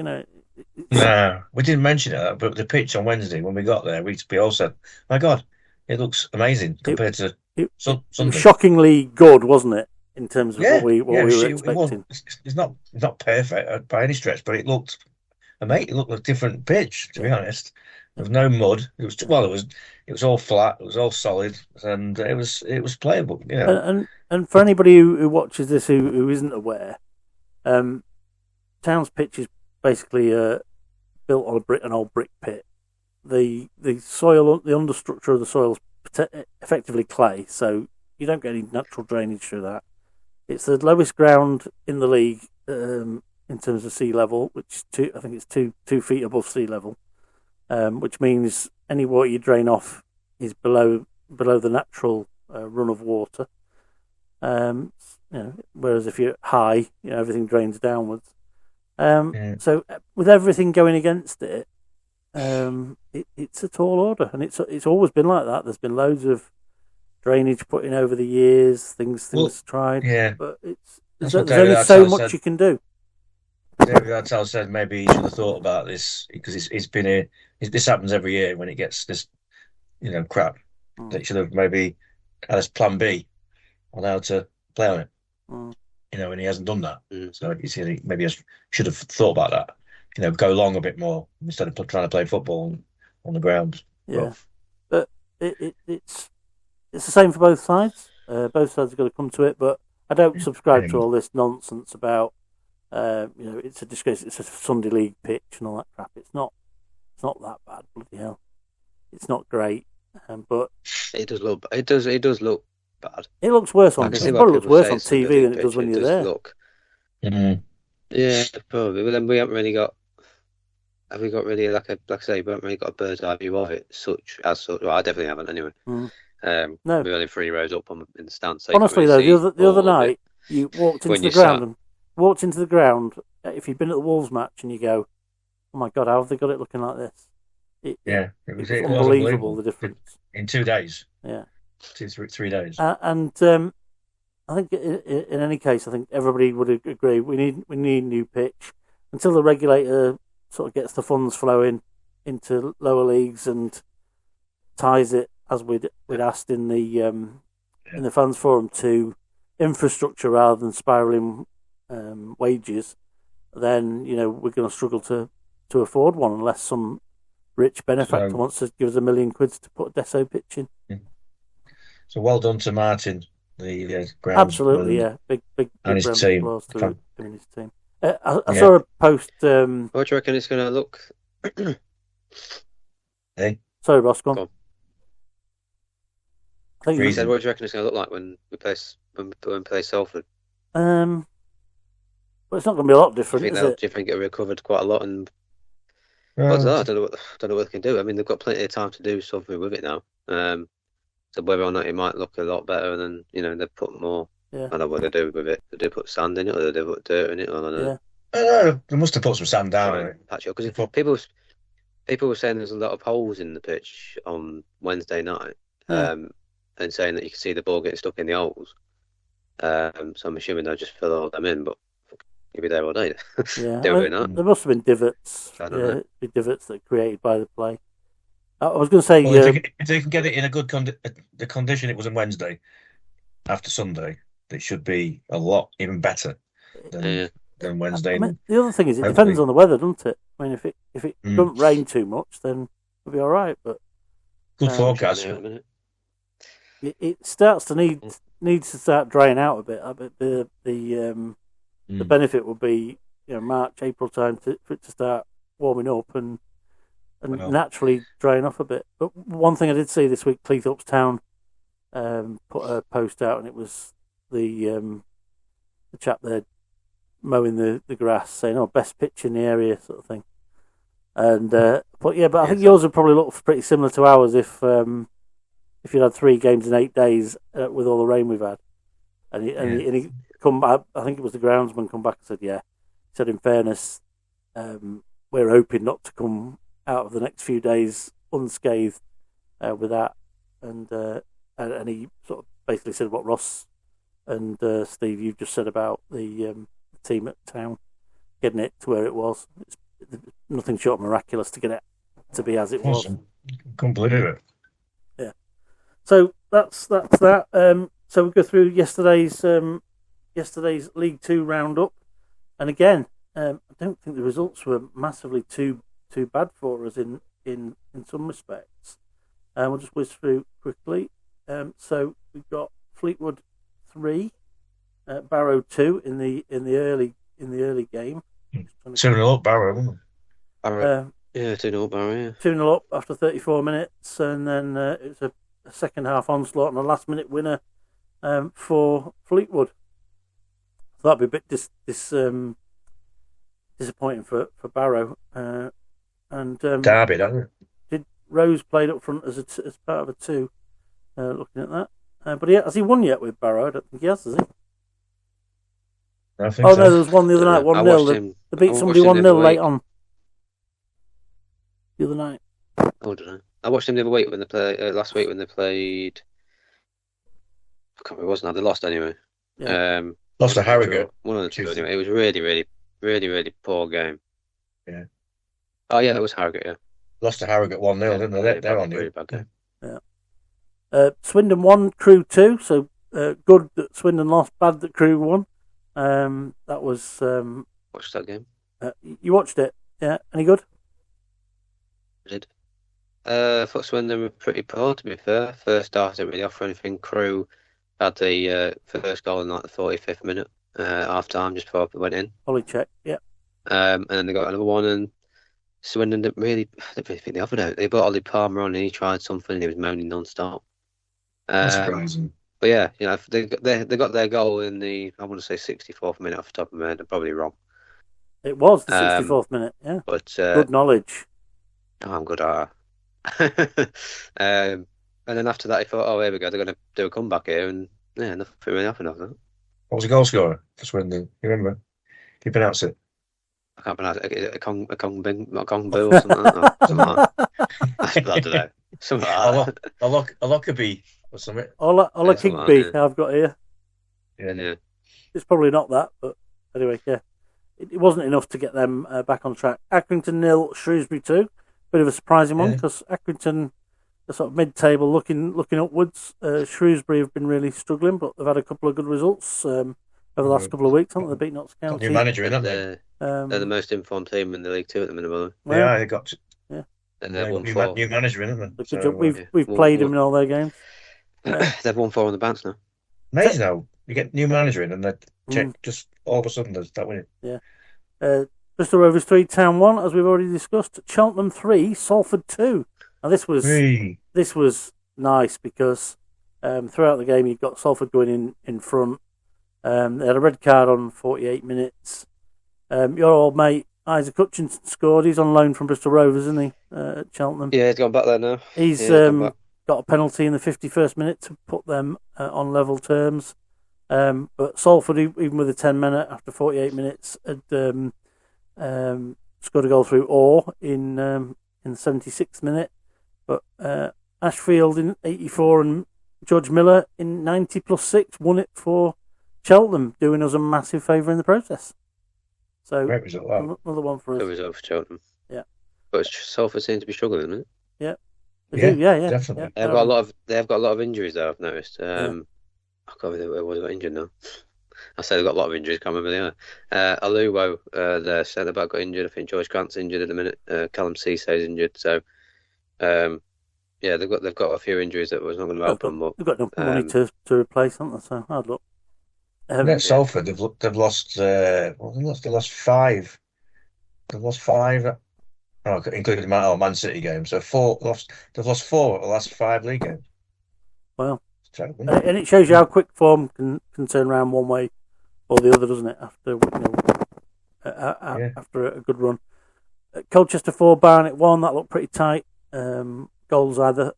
No, we didn't mention it, but the pitch on Wednesday, when we got there, we all said, my God, it looks amazing compared to Sunday. It was shockingly good, wasn't it, in terms of what we were expecting? It's not perfect by any stretch, but it looked amazing. It looked like a different pitch, to be honest. There was no mud. It was all flat. It was all solid, and it was playable. And for anybody who watches this who isn't aware, Town's pitch is basically built on an old brick pit. The soil, the understructure of the soil is effectively clay, so you don't get any natural drainage through that. It's the lowest ground in the league in terms of sea level, which I think it's 2 feet above sea level, which means any water you drain off is below the natural run of water. Whereas if you're high, everything drains downwards. So with everything going against it, it's a tall order, and it's always been like that. There's been loads of drainage put in over the years, things tried, but there's only so much you can do. David Artell said maybe he should have thought about this, because it's been here. This happens every year when it gets this, crap. That he should have maybe had a plan B on how to play on it. And he hasn't done that. So he said maybe he should have thought about that. Go long a bit more instead of trying to play football on the ground. Yeah, but it's the same for both sides. Both sides have got to come to it, but I don't subscribe to all this nonsense about it's a disgrace. It's a Sunday League pitch and all that crap. It's not that bad. Bloody hell, it's not great. But it does look. It does look bad. It looks worse on. It probably looks worse on TV than it does when you're there. Look. Yeah, probably. But then we haven't really got. Have we got really like I say, we haven't really got a bird's eye view of it as such. Well, I definitely haven't anyway. No, we're only 3 rows up in the stand. So honestly, though, the other night you walked into the ground. If you'd been at the Wolves match and you go, "Oh my God, how have they got it looking like this?" It was unbelievable, the difference in 2 days. Yeah, 3 days. And I think in any case, I think everybody would agree we need new pitch until the regulator sort of gets the funds flowing into lower leagues and ties it, as we'd asked in the fans forum, to infrastructure rather than spiralling wages. Then we're going to struggle to afford one unless some rich benefactor wants to give us £1 million to put a Deso pitch in. So well done to Martin, the ground. Absolutely, yeah. Big and his team. To him and his team. I saw a post. What do you reckon it's going to look? Hey? Sorry, Ross, go on. I think you said, what do you reckon it's going to look like when we play Salford? Well, it's not going to be a lot different, is it? Do you think it recovered quite a lot? And what's that? I don't know what they can do. I mean, they've got plenty of time to do something with it now. So whether or not it might look a lot better, and then they've put more I don't know what they do with it. Did they put sand in it, or did they put dirt in it? Or I don't know. I don't know, they must have put some sand down in it. Patch it because people were saying there's a lot of holes in the pitch on Wednesday night, and saying that you can see the ball getting stuck in the holes. So I'm assuming they'll just fill all them in, but you'll be there all day. Yeah, there must have been divots. Divots that are created by the play. I was going to say, if they can get it in a good the condition it was on Wednesday after Sunday, it should be a lot even better than Wednesday. The other thing is, it depends on the weather, doesn't it? I mean, if it doesn't rain too much, then it'll be all right. But good forecast. It starts to needs to start drying out a bit. I bet the benefit will be March, April time for it to start warming up and naturally drying off a bit. But one thing I did see this week, Cleethorpes Town put a post out, and it was the chap there mowing the grass saying, best pitch in the area, sort of thing. And but I think yours would probably look pretty similar to ours if you'd had 3 games in 8 days with all the rain we've had. And he come back, I think it was the groundsman come back and said, he said in fairness, we're hoping not to come out of the next few days unscathed with that. And he sort of basically said what Ross and Steve, you just said about the team at Town getting it to where it was. It's nothing short of miraculous to get it to be as it was. Can't believe it. Yeah. So that's that. So we go through yesterday's League 2 roundup, and again, I don't think the results were massively too bad for us in some respects. We'll just whiz through quickly. So we've got Fleetwood 3, Barrow 2 in the early game. 2-0 up Barrow, wasn't it? Barrow. 2-0 Barrow. Yeah. 2-0 up after 34 minutes, and then it's a second half onslaught and a last minute winner for Fleetwood. So that'd be a bit disappointing for Barrow. And Derby, don't it? Did Rose played up front as part of a 2? Looking at that, but has he won yet with Barrow? I don't think he has he? I think so. No, there was one the other night, 1-0. They beat somebody 1-0 late on the other night. Oh, don't know. I watched him the other week when they played last week when they played. I can't remember. It wasn't. They lost anyway. Yeah. Lost to Harrogate. One of the two anyway. It was really, really, really, really poor game. Yeah. Oh yeah, it was Harrogate. Yeah. Lost to Harrogate 1-0, didn't they? They're on really bad game. Yeah. Swindon 1, Crew 2. So good that Swindon lost, bad that Crew won. That was. Watched that game. You watched it, yeah? Any good? I did. I thought Swindon were pretty poor, to be fair. First half didn't really offer anything. Crew had the first goal in like the 45th minute, half time, just before it went in. Ollie check, yeah. And then they got another one, and Swindon I don't really think they offered out. They brought Ollie Palmer on, and he tried something, and he was moaning non-stop. That's surprising. But yeah, they got their goal in the, I want to say 64th minute off the top of my head. I'm probably wrong. It was the 64th minute, yeah. But good knowledge. Oh, I'm good at that. And then after that, I thought, here we go. They're going to do a comeback here, and yeah, nothing really happened after that. What was the goal scorer for Swindon? You remember? Can you pronounce it? I can't pronounce it. A Kong Boo or something like that. Something like that. I don't know. Something like that. A Lockerbie or something. Ola Kigby, I've got here. Yeah. It's probably not that, but anyway, yeah. It wasn't enough to get them back on track. Accrington 0, Shrewsbury 2. Bit of a surprising one because Accrington are sort of mid-table, looking upwards. Shrewsbury have been really struggling, but they've had a couple of good results over the last couple of weeks, haven't they? Beat Notts County. New manager in, haven't they? They're the most informed team in the League 2 at the minute, by the way. Yeah, they got. Yeah. And they've won new 4. New manager in, haven't they? So, we've played them in all their games. They've won 4 on the bounce now. Amazing how you get new manager in and they check just all of a sudden there's that winning. Yeah. Bristol Rovers 3, Town 1, as we've already discussed. Cheltenham 3, Salford 2. Now this was nice because throughout the game you've got Salford going in front. They had a red card on 48 minutes. Your old mate Isaac Hutchinson scored. He's on loan from Bristol Rovers, isn't he? At Cheltenham. Yeah, he's gone back there now. He's got a penalty in the 51st minute to put them on level terms. But Salford, even with a 10-minute after 48 minutes, had scored a goal through Orr in the 76th minute. But Ashfield in 84 and George Miller in 90 plus 6 won it for Cheltenham, doing us a massive favour in the process. So Great result, that. another one for us. Good result for Cheltenham. Yeah. But Salford seem to be struggling, isn't it? Yeah. They do, yeah. Definitely. They've got a lot of injuries there, I've noticed. I can't remember who was got injured now. I say they've got a lot of injuries, can't remember the other. Aluwo, their centre back, got injured. I think George Grant's injured at the minute. Callum Ceesay's injured. So they've got a few injuries that was not going to help them. But they've got no money to replace, haven't they? So hard luck. Salford, they've lost. They lost 5. They've lost 5. Oh, including the Man City game. So they've lost 4 of the last 5 league games. Wow. It's terrible, isn't it? And it shows you how quick form can turn around one way or the other, doesn't it? After a good run. Colchester 4, Barnet 1. That looked pretty tight. Goals either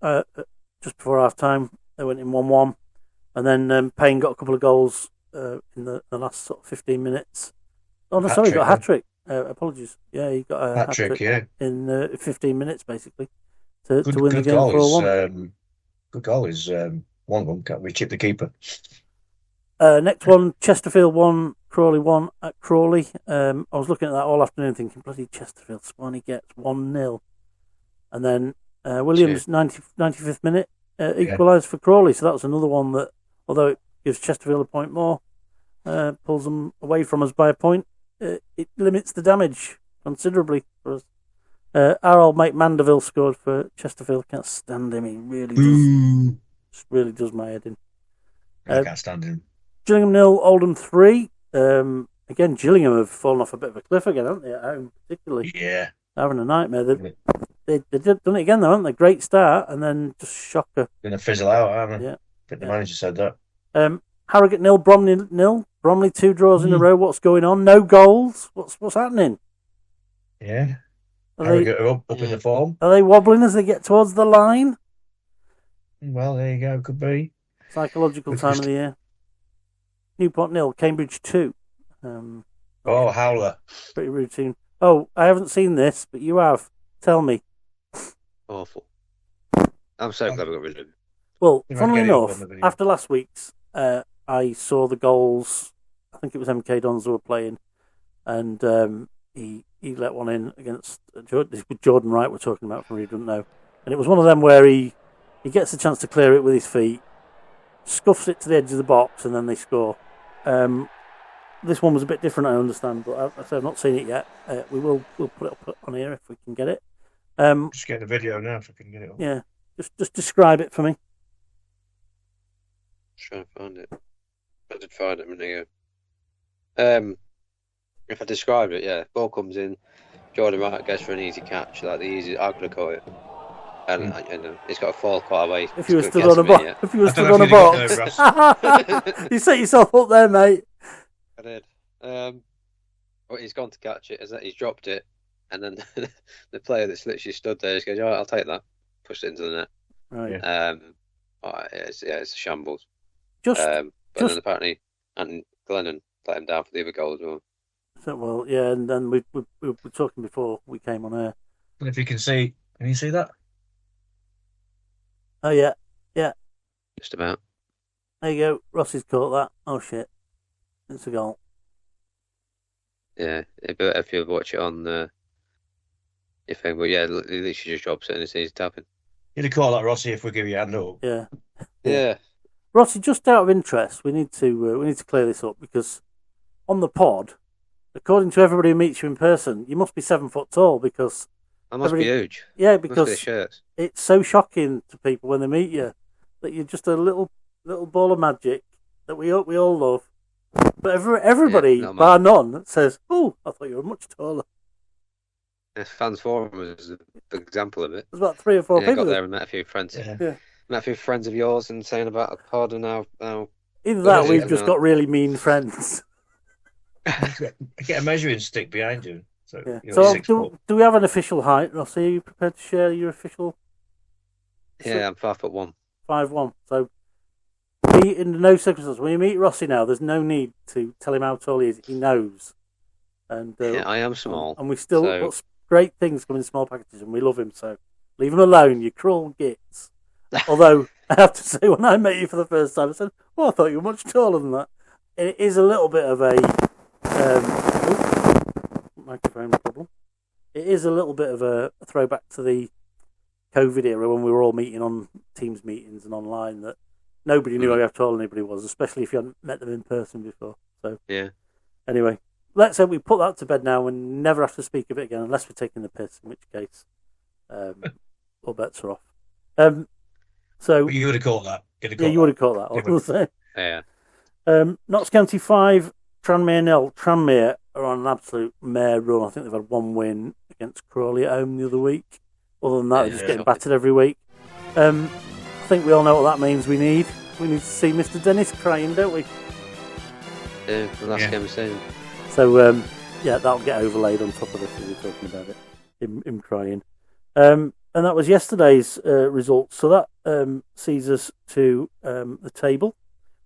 just before half time. They went in 1-1, and then Payne got a couple of goals in the last sort of 15 minutes. Oh no, sorry, he got a hat trick. Apologies. Yeah, he got a hat trick in 15 minutes basically to win the game 4-1. Good goal is 1-1. Can't we chip the keeper? Next one, Chesterfield 1, Crawley 1 at Crawley. I was looking at that all afternoon thinking, bloody Chesterfield, Swanee gets 1-0. And then Williams, 95th minute, equalised for Crawley. So that was another one that, although it gives Chesterfield a point more, pulls them away from us by a point, it limits the damage considerably for us. Our old mate Mandeville scored for Chesterfield. Can't stand him. He really does my head in. I can't stand him. Gillingham 0, Oldham 3. Again, Gillingham have fallen off a bit of a cliff again, haven't they, at home, particularly? Yeah. Having a nightmare. They done it again, though, haven't they? Great start, and then just shocker. Going to fizzle out, haven't they? Yeah. I think the manager said that. Harrogate 0, Bromley 0. Bromley 2 draws in a row. What's going on? No goals. What's happening? Yeah. Are up in the form. they wobbling as they get towards the line? Well, there you go. Could be. Psychological time of the year. Newport 0, Cambridge 2. Howler. Pretty routine. Oh, I haven't seen this, but you have. Tell me. awful. I'm so glad we got rid of him. Well, funnily enough, after last week's, I saw the goals. I think it was MK Dons who were playing, and he let one in against Jordan Wright. We're talking about for who doesn't know, and it was one of them where he gets a chance to clear it with his feet, scuffs it to the edge of the box, and then they score. This one was a bit different, I understand, but I've not seen it yet. We'll put it up on here if we can get it. Just get the video now if I can get it up. Yeah, just describe it for me. Trying to find it. I did find it a minute ago. If I described it, yeah, ball comes in, Jordan Wright goes for an easy catch, like the easy. I could have caught it, and it's got to fall quite away. If you were stood on a box, you set yourself up there, mate. I did. But he's gone to catch it. He's dropped it, and then the player that's literally stood there just goes, "All right, I'll take that." Pushed it into the net. Right. It's a shambles. But then apparently, and Glennon let him down for the other goal as well. So, well, yeah, and then we were talking before we came on air. And if you can see that? Oh yeah. Just about. There you go. Rossi's caught that. Oh shit, it's a goal. Yeah, but if you watch it on your thing, but yeah, he literally just drops it and he's tapping. You'd have caught that, Rossi, if we give you a hand up. Yeah. Rossi, just out of interest, we need to clear this up because on the pod, according to everybody who meets you in person, you must be 7 foot tall because I must be huge. Yeah, because the shirts. It's so shocking to people when they meet you that you're just a little ball of magic that we all love. But everybody, bar none, says, "Oh, I thought you were much taller." Yes, Fans Forum is an example of it. There's about 3 or 4 people. I got there and met a few friends. Yeah. Met a few friends of yours and saying about a pod and how either that, we've just got really mean friends. Get a measuring stick behind you. So, yeah. So do we have an official height, Rossi? Are you prepared to share your official? Yeah, I'm 5'1". 5'1". So Rossi, in no circumstances, when you meet Rossi now, there's no need to tell him how tall he is. He knows. And I am small. And we still got great things coming in small packages, and we love him, so leave him alone, you cruel gits. Although, I have to say, when I met you for the first time, I said, I thought you were much taller than that. It is a little bit of a... microphone problem. It is a little bit of a throwback to the COVID era when we were all meeting on Teams meetings and online, that nobody knew how tall anybody was, especially if you hadn't met them in person before. So yeah. Anyway, let's say we put that to bed now and never have to speak of it again unless we're taking the piss, in which case all bets are off. So you would have caught that. You would have caught that. I will say. Yeah. Notts County 5, Tranmere 0. Tranmere are on an absolute mare run. I think they've had one win against Crawley at home the other week. Other than that, they're just getting battered every week. I think we all know what that means. We need to see Mr. Dennis crying, don't we? Yeah, the last game of the season. So, that'll get overlaid on top of this as we're talking about it. Him crying. And that was yesterday's results. So that sees us to the table,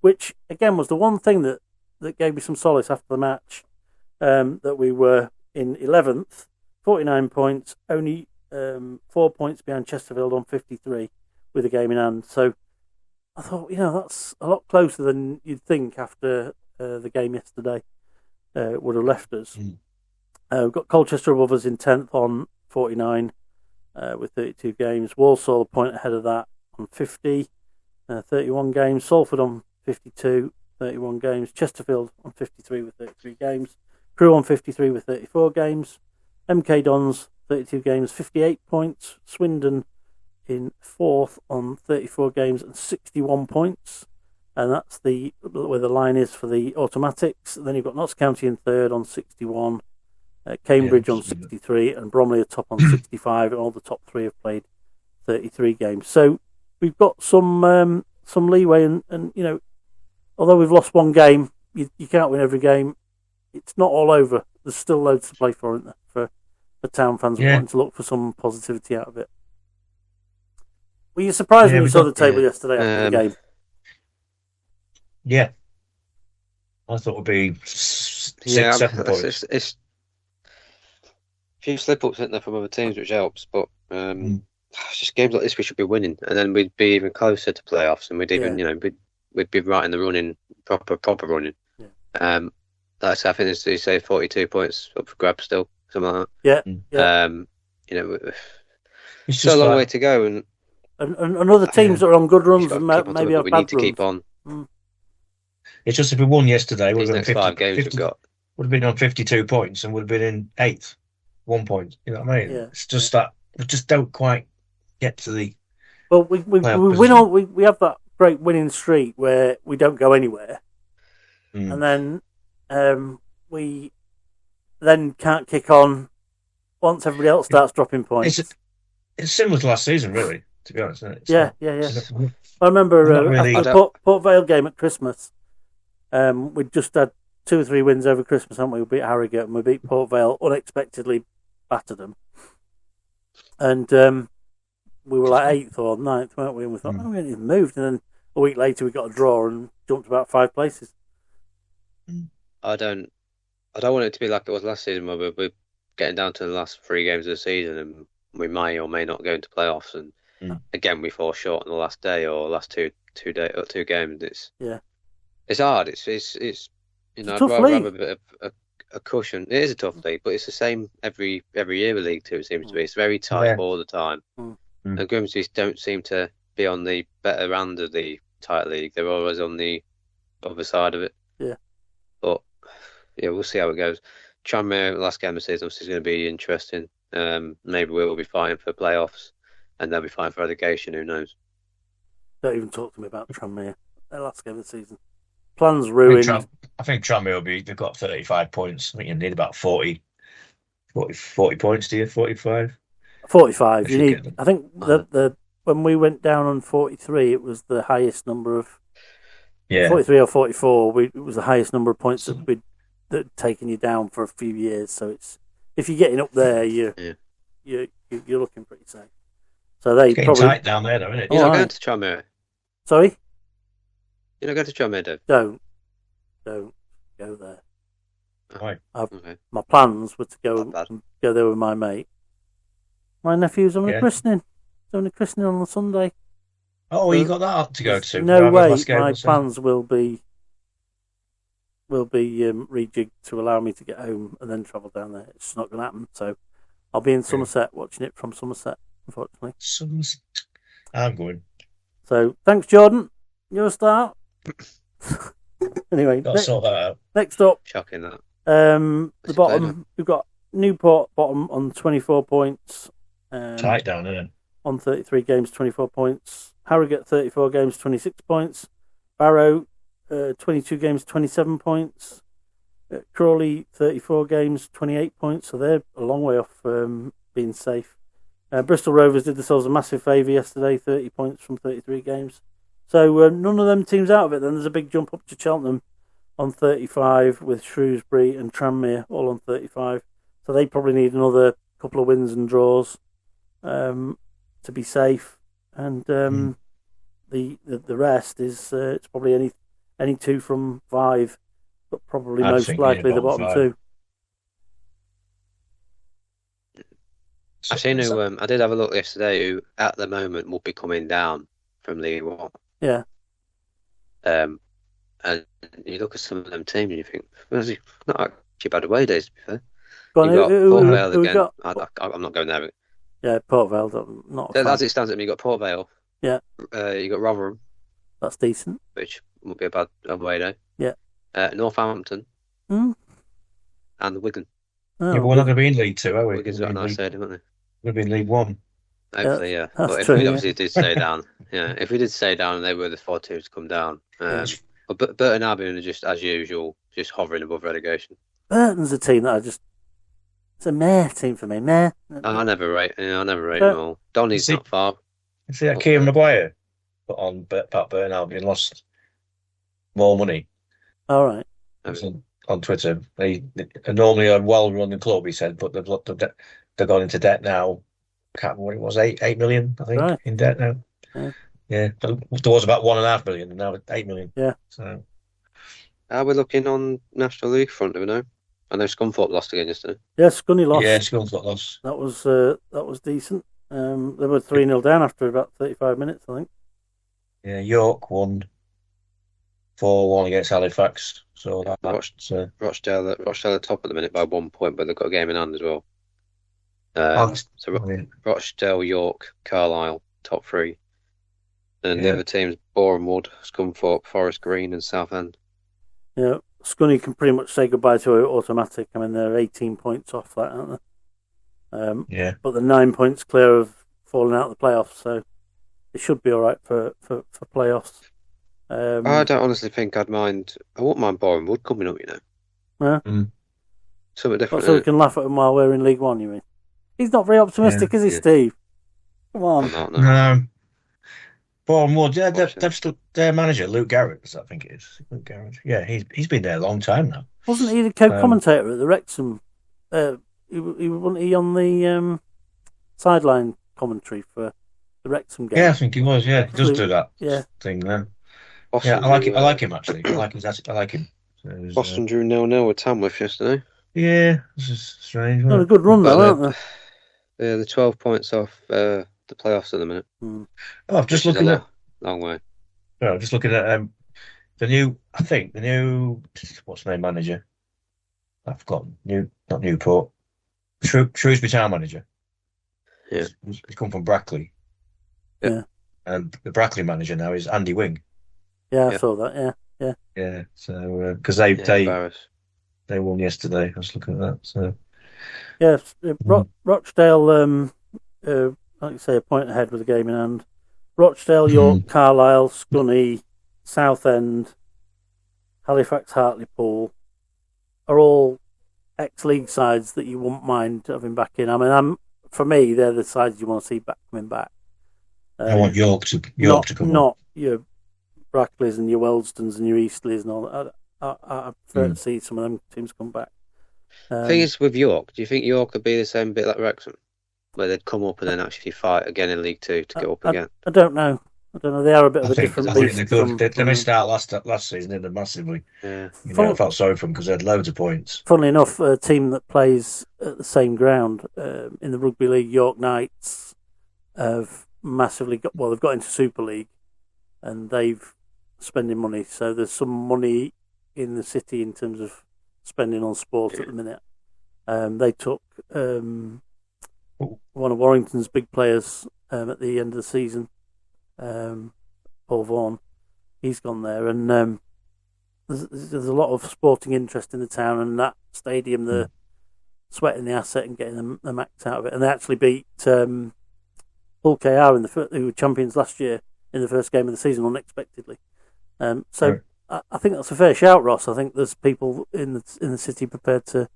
which, again, was the one thing that gave me some solace after the match, that we were in 11th, 49 points, only 4 points behind Chesterfield on 53 with a game in hand. So I thought, that's a lot closer than you'd think after the game yesterday would have left us. We've got Colchester Rovers in 10th on 49 with 32 games. Walsall a point ahead of that on 50, 31 games. Salford on 52, 31 games. Chesterfield on 53 with 33 games. Crewe on 53 with 34 games. MK Dons 32 games, 58 points. Swindon in 4th on 34 games and 61 points. And that's where the line is for the automatics. Then you've got Notts County in 3rd on 61. Cambridge on 63 and Bromley are top on 65, and all the top 3 have played 33 games. So we've got some leeway, and although we've lost one game, you can't win every game. It's not all over. There's still loads to play for, isn't there, for Town fans wanting to look for some positivity out of it. Were you surprised when you saw the table yesterday after the game? Yeah. I thought it would be 7 points. It's a few slip-ups in there from other teams, which helps, but it's just games like this we should be winning, and then we'd be even closer to playoffs, and we'd even, we'd be right in the running, proper running. Yeah. Like I said, I think there's, you say, 42 points up for grabs still, something like that. Yeah. It's still a long way to go, and other teams that are on good runs and maybe have we bad need to runs. keep on. It's just if we won yesterday, These next 5 games we've got would have been on 52 points and would have been in 8th, 1 point. You know what I mean? Yeah. It's just that we just don't quite get to the. Well, we win on. We have that great winning streak where we don't go anywhere, and then we then can't kick on once everybody else starts dropping points. It's similar to last season, really. To be honest, isn't it? Yeah. I remember after the Port Vale game at Christmas, we'd just had 2 or 3 wins over Christmas, haven't we? We beat Harrogate and we beat Port Vale, unexpectedly battered them. And we were like 8th or 9th, weren't we? And we thought, we haven't even moved. And then a week later we got a draw and jumped about 5 places. I don't want it to be like it was last season, where we're getting down to the last 3 games of the season and we may or may not go into playoffs, and again we fall short on the last day or last two games. It's hard. It's I'd rather have a bit of a cushion. It is a tough league, but it's the same every year with League 2. It seems to be. It's very tight all the time. And Grimsby don't seem to be on the better end of the tight league. They're always on the other side of it. Yeah. But we'll see how it goes. Tranmere last game of the season is going to be interesting. Maybe we'll be fighting for playoffs, and they'll be fighting for relegation. Who knows? Don't even talk to me about Tranmere. Their last game of the season. Plans ruined. I think Tranmere they've got 35 points. I think you need about 40 points, do you? 45? 45. You need. I think the when we went down on 43, it was the highest number of. Yeah. 43 or 44. It was the highest number of points that had taken you down for a few years. So it's, if you're getting up there, you're looking pretty safe. So they it's probably tight down there, though, isn't it? You're not going to Tranmere. Sorry. You don't go to John Meadow? Don't go there. Why? Okay. My plans were to Not bad. go there with my mate. My nephew's having a Yeah. christening. He's having a christening on a Sunday. Oh, you got that to go to. No Rather way. last game, My so- plans will be rejigged to allow me to get home and then travel down there. It's not going to happen. So I'll be in Somerset watching it from Somerset, unfortunately. I'm going. So thanks, Jordan. You're a star. Anyway, Got to sort that out. next up, Shocking that. the What's bottom. We've got Newport bottom on 24 points. Tight down, isn't it? On 33 games, 24 points. Harrogate, 34 games, 26 points. Barrow, 22 games, 27 points. Crawley, 34 games, 28 points. So they're a long way off being safe. Bristol Rovers did themselves a massive favour yesterday, 30 points from 33 games. So none of them teams out of it. Then there's a big jump up to Cheltenham on 35 with Shrewsbury and Tranmere all on 35. So they probably need another couple of wins and draws to be safe. And the rest is it's probably any two from 5, but probably I'd most think, likely yeah, the bottom bottom 5. 2. I seen who I did have a look yesterday who at the moment will be coming down from League One. Yeah. And you look at some of them teams and you think, well, it's not actually bad away days to be fair. Go on, You got who Port we Vale again. got? I'm not going there. Yeah, Port Vale. Not a fan. As it stands at me, you got Port Vale. Yeah. You got Rotherham, That's decent. which won't be a bad away day. Yeah. Northampton Hmm? and Wigan. Oh, Yeah, but we're not going to be in League 2, are we? Wigan's got a nice stadium, haven't We're going to be in League 1. they? Hopefully, yeah. that's But if true, we yeah. obviously did stay down, if we did stay down and they were the 4 teams to come down, but Burton Albion are just as usual, just hovering above relegation. Burton's a team that it's a meh team for me. Meh. I never rate But- them all. Donny's See- not far. You see that Kieran Maguire put on Pat Burton Albion lost more money All right. on Twitter. They are normally a well-run club, he said, but they've gone into debt now. Can't remember what it was, 8 million, I think, Right. in debt now. Yeah. There was about 1.5 million, and now it's 8 million. Yeah. So How are we looking on National League front? Do we know? I know Scunthorpe lost again yesterday. Yeah, Scunny lost. yeah, Skulls got lost. That was decent. They were 3-0 down after about 35 minutes, I think. Yeah, York won 4-1 against Halifax. So that's Rochdale are top at the minute by 1 point, but they've got a game in hand as well. Rochdale, York, Carlisle, top 3. And the Yeah. other teams, Bournemouth, Scunthorpe, Forest Green and Southend. Yeah, Scunny can pretty much say goodbye to it automatic. I mean, they're 18 points off that, aren't they? yeah. But they're 9 points clear of falling out of the playoffs, so it should be all right for playoffs. I don't honestly think I'd mind. I wouldn't mind Bournemouth coming up, you know. Yeah. Something different. So we innit? can laugh at him while we're in League One, you mean? He's not very optimistic, is he, Yeah. Steve? Come on. I'm not, no. Bournemouth, yeah, they've still their manager, Luke Garrett, I think it is. Luke Garrett. Yeah, he's been there a long time now. Wasn't he the co-commentator at the Wrexham? Wasn't he on the sideline commentary for the Wrexham game? Yeah, I think he was. Yeah, he does do that Yeah. thing then. Boston Yeah, I like drew, him. I like him actually. I like him. So it was, Boston drew 0-0 with Tamworth yesterday. yeah, this is strange. Done a Wasn't good run, though, But, aren't they? Yeah, they're 12 points off the playoffs at the minute. it? Oh, I'm just which is looking a at. long way. No, I'm just looking at the new. I think the new. What's the name manager? I've got not Newport. Shrewsbury Town manager. Yeah. He's come from Brackley. Yeah. And the Brackley manager now is Andy Wing. Yeah, I Yeah. saw that, yeah. Yeah. So because they Embarrassed. they won yesterday. I was looking at that. So Yeah, Rochdale, like you say, a point ahead with the game in hand. Rochdale, York, Carlisle, Scunny, Southend, Halifax, Hartlepool are all ex-league sides that you wouldn't mind having back in. I mean, for me, they're the sides you want to see coming back. I want York to come. Not your Brackleys and your Weldstons and your Eastleys and all that. I prefer to see some of them teams come back. Thing is, with York, do you think York could be the same bit like Wrexham, where they'd come up and then actually fight again in League Two to go up again? I don't know. I don't know. They are a bit of a I think different they beast. could. They missed out last season, didn't they, massively? Yeah. I felt sorry for them because they had loads of points. Funnily enough, a team that plays at the same ground in the Rugby League, York Knights, have massively they've got into Super League, and they've spending money. So there's some money in the city in terms of spending on sport at the minute. They took one of Warrington's big players at the end of the season, Paul Vaughan. He's gone there, and there's a lot of sporting interest in the town, and that stadium, they're sweating the asset and getting the max out of it. And they actually beat Hull KR who were champions last year in the first game of the season unexpectedly. So I think that's a fair shout, Ross. I think there's people in the city prepared to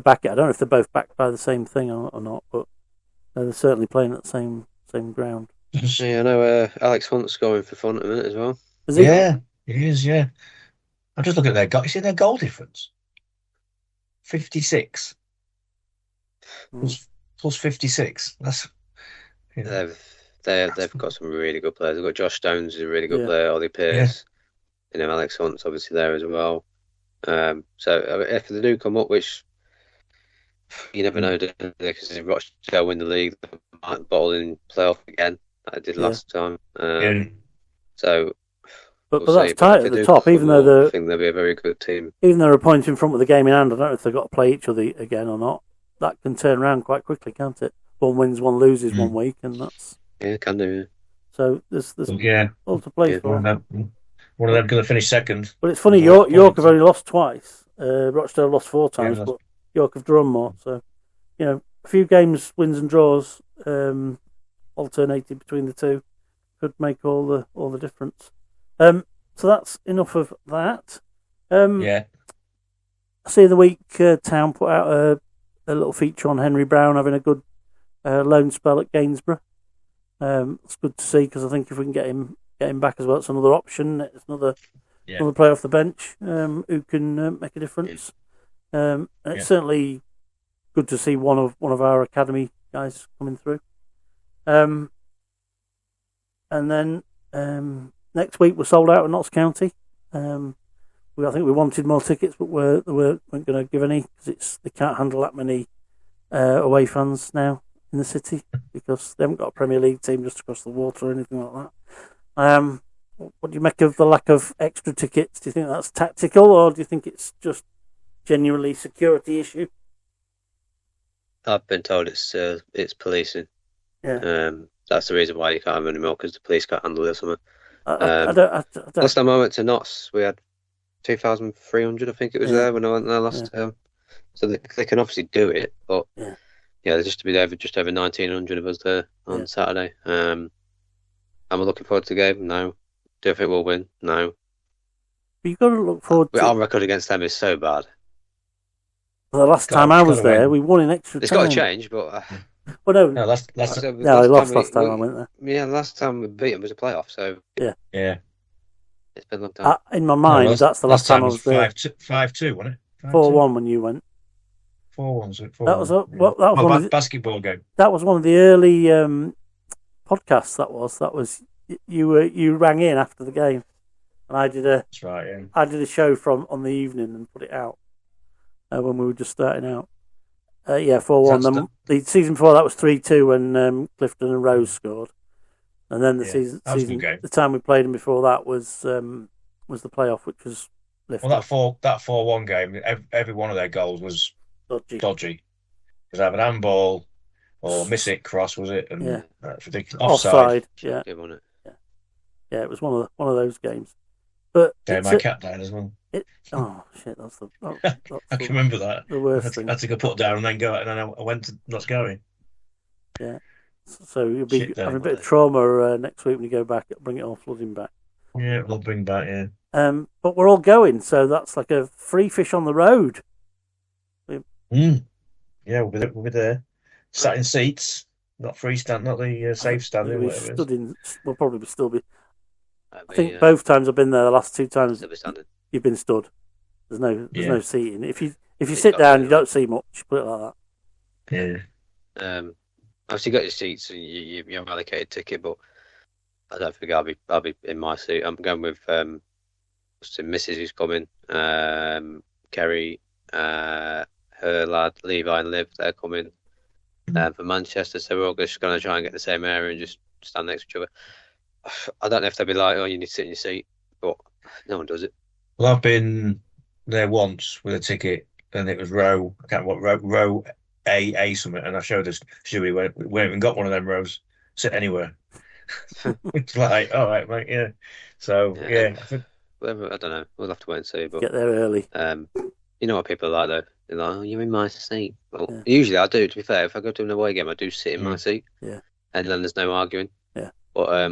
back it. I don't know if they're both backed by the same thing or not, but they're certainly playing at the same ground. Yeah, I know Alex Hunt's scoring for fun at a minute as well. Is he? Yeah, he is. Yeah, I'm just looking at their goal. You see their goal difference? 56 plus 56. That's They've got some really good players. They've got Josh Stones, who's a really good player. Ollie Pearce, Alex Hunt's obviously there as well. So if they do come up, which you never know, because if Rochdale win the league, they might bottle in playoff again. Like I did last time. So. But that's tight at the top, even though I think they'll be a very good team. Even though they're a point in front with the game in hand, I don't know if they've got to play each other again or not. That can turn around quite quickly, can't it? One wins, one loses 1 week, and that's... Yeah, can do, yeah. So there's all to play for. One of them going to finish second. But it's funny, York have only lost twice. Rochdale lost 4 times, but York have drawn more. So, a few games, wins and draws, alternating between the two, could make all the difference. So that's enough of that. I see the week Town put out a little feature on Henry Brown having a good loan spell at Gainsborough. It's good to see, because I think if we can get him back as well, it's another option. It's another player off the bench who can make a difference. And it's certainly good to see one of our academy guys coming through. And then next week we're sold out at Notts County. I think we wanted more tickets, but they weren't going to give any, because they can't handle that many away fans now in the city, because they haven't got a Premier League team just across the water or anything like that. What do you make of the lack of extra tickets? Do you think that's tactical, or do you think it's just genuinely security issue? I've been told it's policing. Yeah. That's the reason why you can't have any more, because the police can't handle it or something. I don't. Last time I went to Notts, we had 2,300, I think it was there when I went there last time. So they can obviously do it, but there's just to be there just over 1,900 of us there on Saturday. Am I looking forward to the game? No. Do I think we'll win? No. But you've got to look forward to... Our record against them is so bad. Well, the last time I was there, we won in extra time. It's got to change, but... Well, no, last I lost last time I went there. Yeah, last time we beat them was a playoff, so... Yeah. It's been a long time. In my mind, that's the last time I was there. 5-2, wasn't it? 4-1 when you went. 4-1. That was one of the basketball game. That was one of the early podcasts. That was you rang in after the game, and I did That's right. Yeah. I did a show on the evening and put it out when we were just starting out. 4-1. Then the season before that was 3-2 when Clifton and Rose scored, and then the season the time we played them before that was the playoff, which was lifted. Well, that 4-1 game, every one of their goals was dodgy. Because I have an handball or miss it cross, was it? And that's ridiculous. Offside. Yeah, it was one of those games. But my cat died as well. Oh shit! That's I can remember that. The worst thing. I had to go put down and then go, and then I went to Notts County. Yeah. So you'll be having a bit of trauma next week when you go back. Bring it all flooding back. Yeah, we'll bring back. Yeah. But we're all going, so that's like a free fish on the road. Yeah, we'll be there. Sat in seats, not free stand, not the safe standing. We'll probably still be. I think both times I've been there, the last 2 times you've been stood. There's no seating. If you sit down, you don't see much. Put it like that. Yeah. Obviously, you got your seats and you're allocated ticket, but I don't think I'll be in my seat. I'm going with Mrs. who's coming, Kerry, her lad Levi and Liv. They're coming from Manchester, so we're all just going to try and get the same area and just stand next to each other. I don't know if they'll be like, "Oh, you need to sit in your seat," but no one does it. Well, I've been there once with a ticket, and it was row. I can't remember what row A something, and I showed us Stewie we went and got one of them rows. Sit anywhere. It's like, all right, mate, yeah. So yeah. I don't know. We'll have to wait and see. But Get there early. You know what people are like though. They're like, "Oh, you're in my seat." Well, usually I do. To be fair, if I go to an away game, I do sit in my seat. Yeah. And then there's no arguing. Yeah. But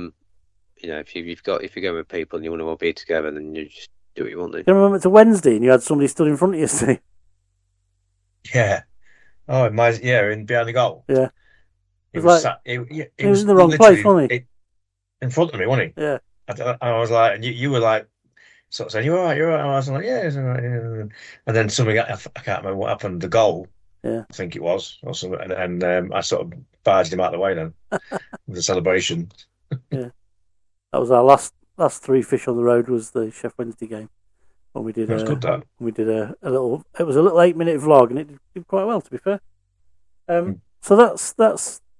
you know, if you're going with people and you want to all be together, then you just do what you want to. Do you remember it's a Wednesday and you had somebody stood in front of you, Steve? Yeah. Oh, in behind the goal. Yeah. He was in the wrong place, wasn't he? In front of me, wasn't he? Yeah. I was like, and you were like, sort of saying, "You're all right, you're all right." And I was like, "Yeah, it's all right." And then something, I can't remember what happened. The goal, yeah, I think it was, or something. And I sort of barged him out of the way then with the celebration. Yeah, that was our last 3 fish on the road. Was the Chef Wednesday game when we did. That's good. That we did a little. It was a little 8-minute vlog, and it did quite well, to be fair. So that's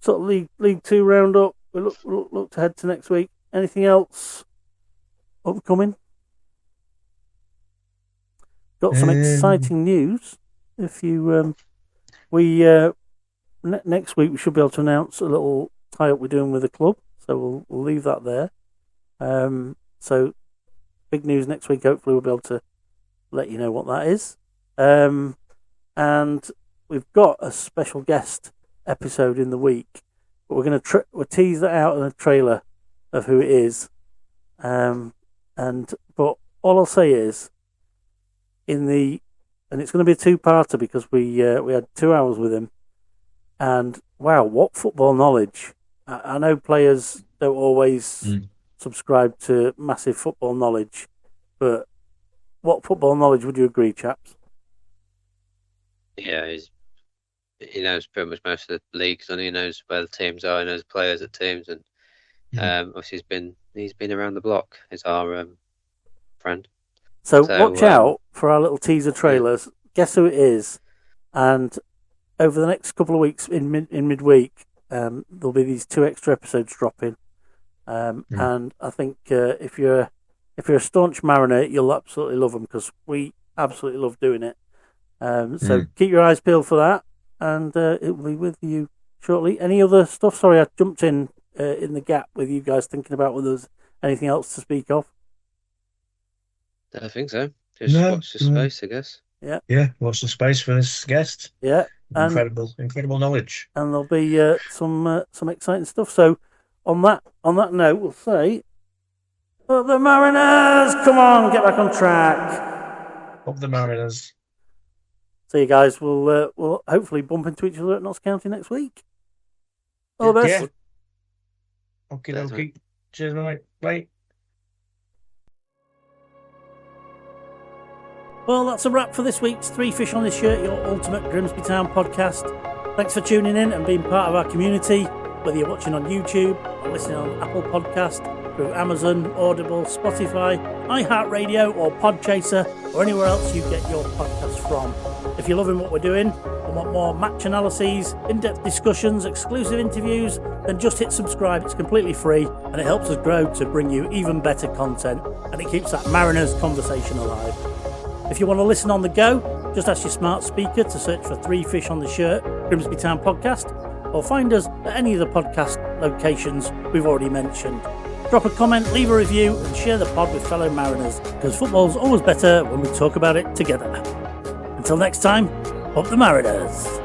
sort of League 2 roundup. We look ahead to next week. Anything else upcoming? Got some exciting news. If you, next week we should be able to announce a little tie-up we're doing with the club. So we'll leave that there. So big news next week. Hopefully we'll be able to let you know what that is. And we've got a special guest episode in the week, but we're going to we'll tease that out in a trailer of who it is. But all I'll say is, and it's going to be a 2-parter because we had 2 hours with him, and wow, what football knowledge! I know players don't always subscribe to massive football knowledge, but what football knowledge would you agree, chaps? Yeah, he knows pretty much most of the leagues, and he knows where the teams are, he knows the players at teams, and obviously he's been around the block. He's our friend. So watch out for our little teaser trailers. Guess who it is, and over the next couple of weeks in midweek, there'll be these 2 extra episodes dropping. And I think if you're a staunch Mariner, you'll absolutely love them because we absolutely love doing it. So keep your eyes peeled for that, and it will be with you shortly. Any other stuff? Sorry, I jumped in the gap with you guys thinking about whether there's anything else to speak of. I don't think so. Just watch the space, I guess. Yeah, watch the space for this guest. Yeah, incredible knowledge. And there'll be some exciting stuff. So on that note, we'll say, "Up the Mariners! Come on, get back on track." Up the Mariners. So you guys will hopefully bump into each other at Notts County next week. All the best. Yeah. Okay. Cheers, mate. Bye. Well, that's a wrap for this week's 3 Fish on the Shirt, your ultimate Grimsby Town podcast. Thanks for tuning in and being part of our community, whether you're watching on YouTube or listening on Apple Podcast, through Amazon, Audible, Spotify, iHeartRadio or Podchaser, or anywhere else you get your podcasts from. If you're loving what we're doing and want more match analyses, in-depth discussions, exclusive interviews, then just hit subscribe. It's completely free and it helps us grow to bring you even better content, and it keeps that Mariners conversation alive. If you want to listen on the go, just ask your smart speaker to search for 3 Fish on the Shirt, Grimsby Town Podcast, or find us at any of the podcast locations we've already mentioned. Drop a comment, leave a review, and share the pod with fellow Mariners, because football's always better when we talk about it together. Until next time, up the Mariners!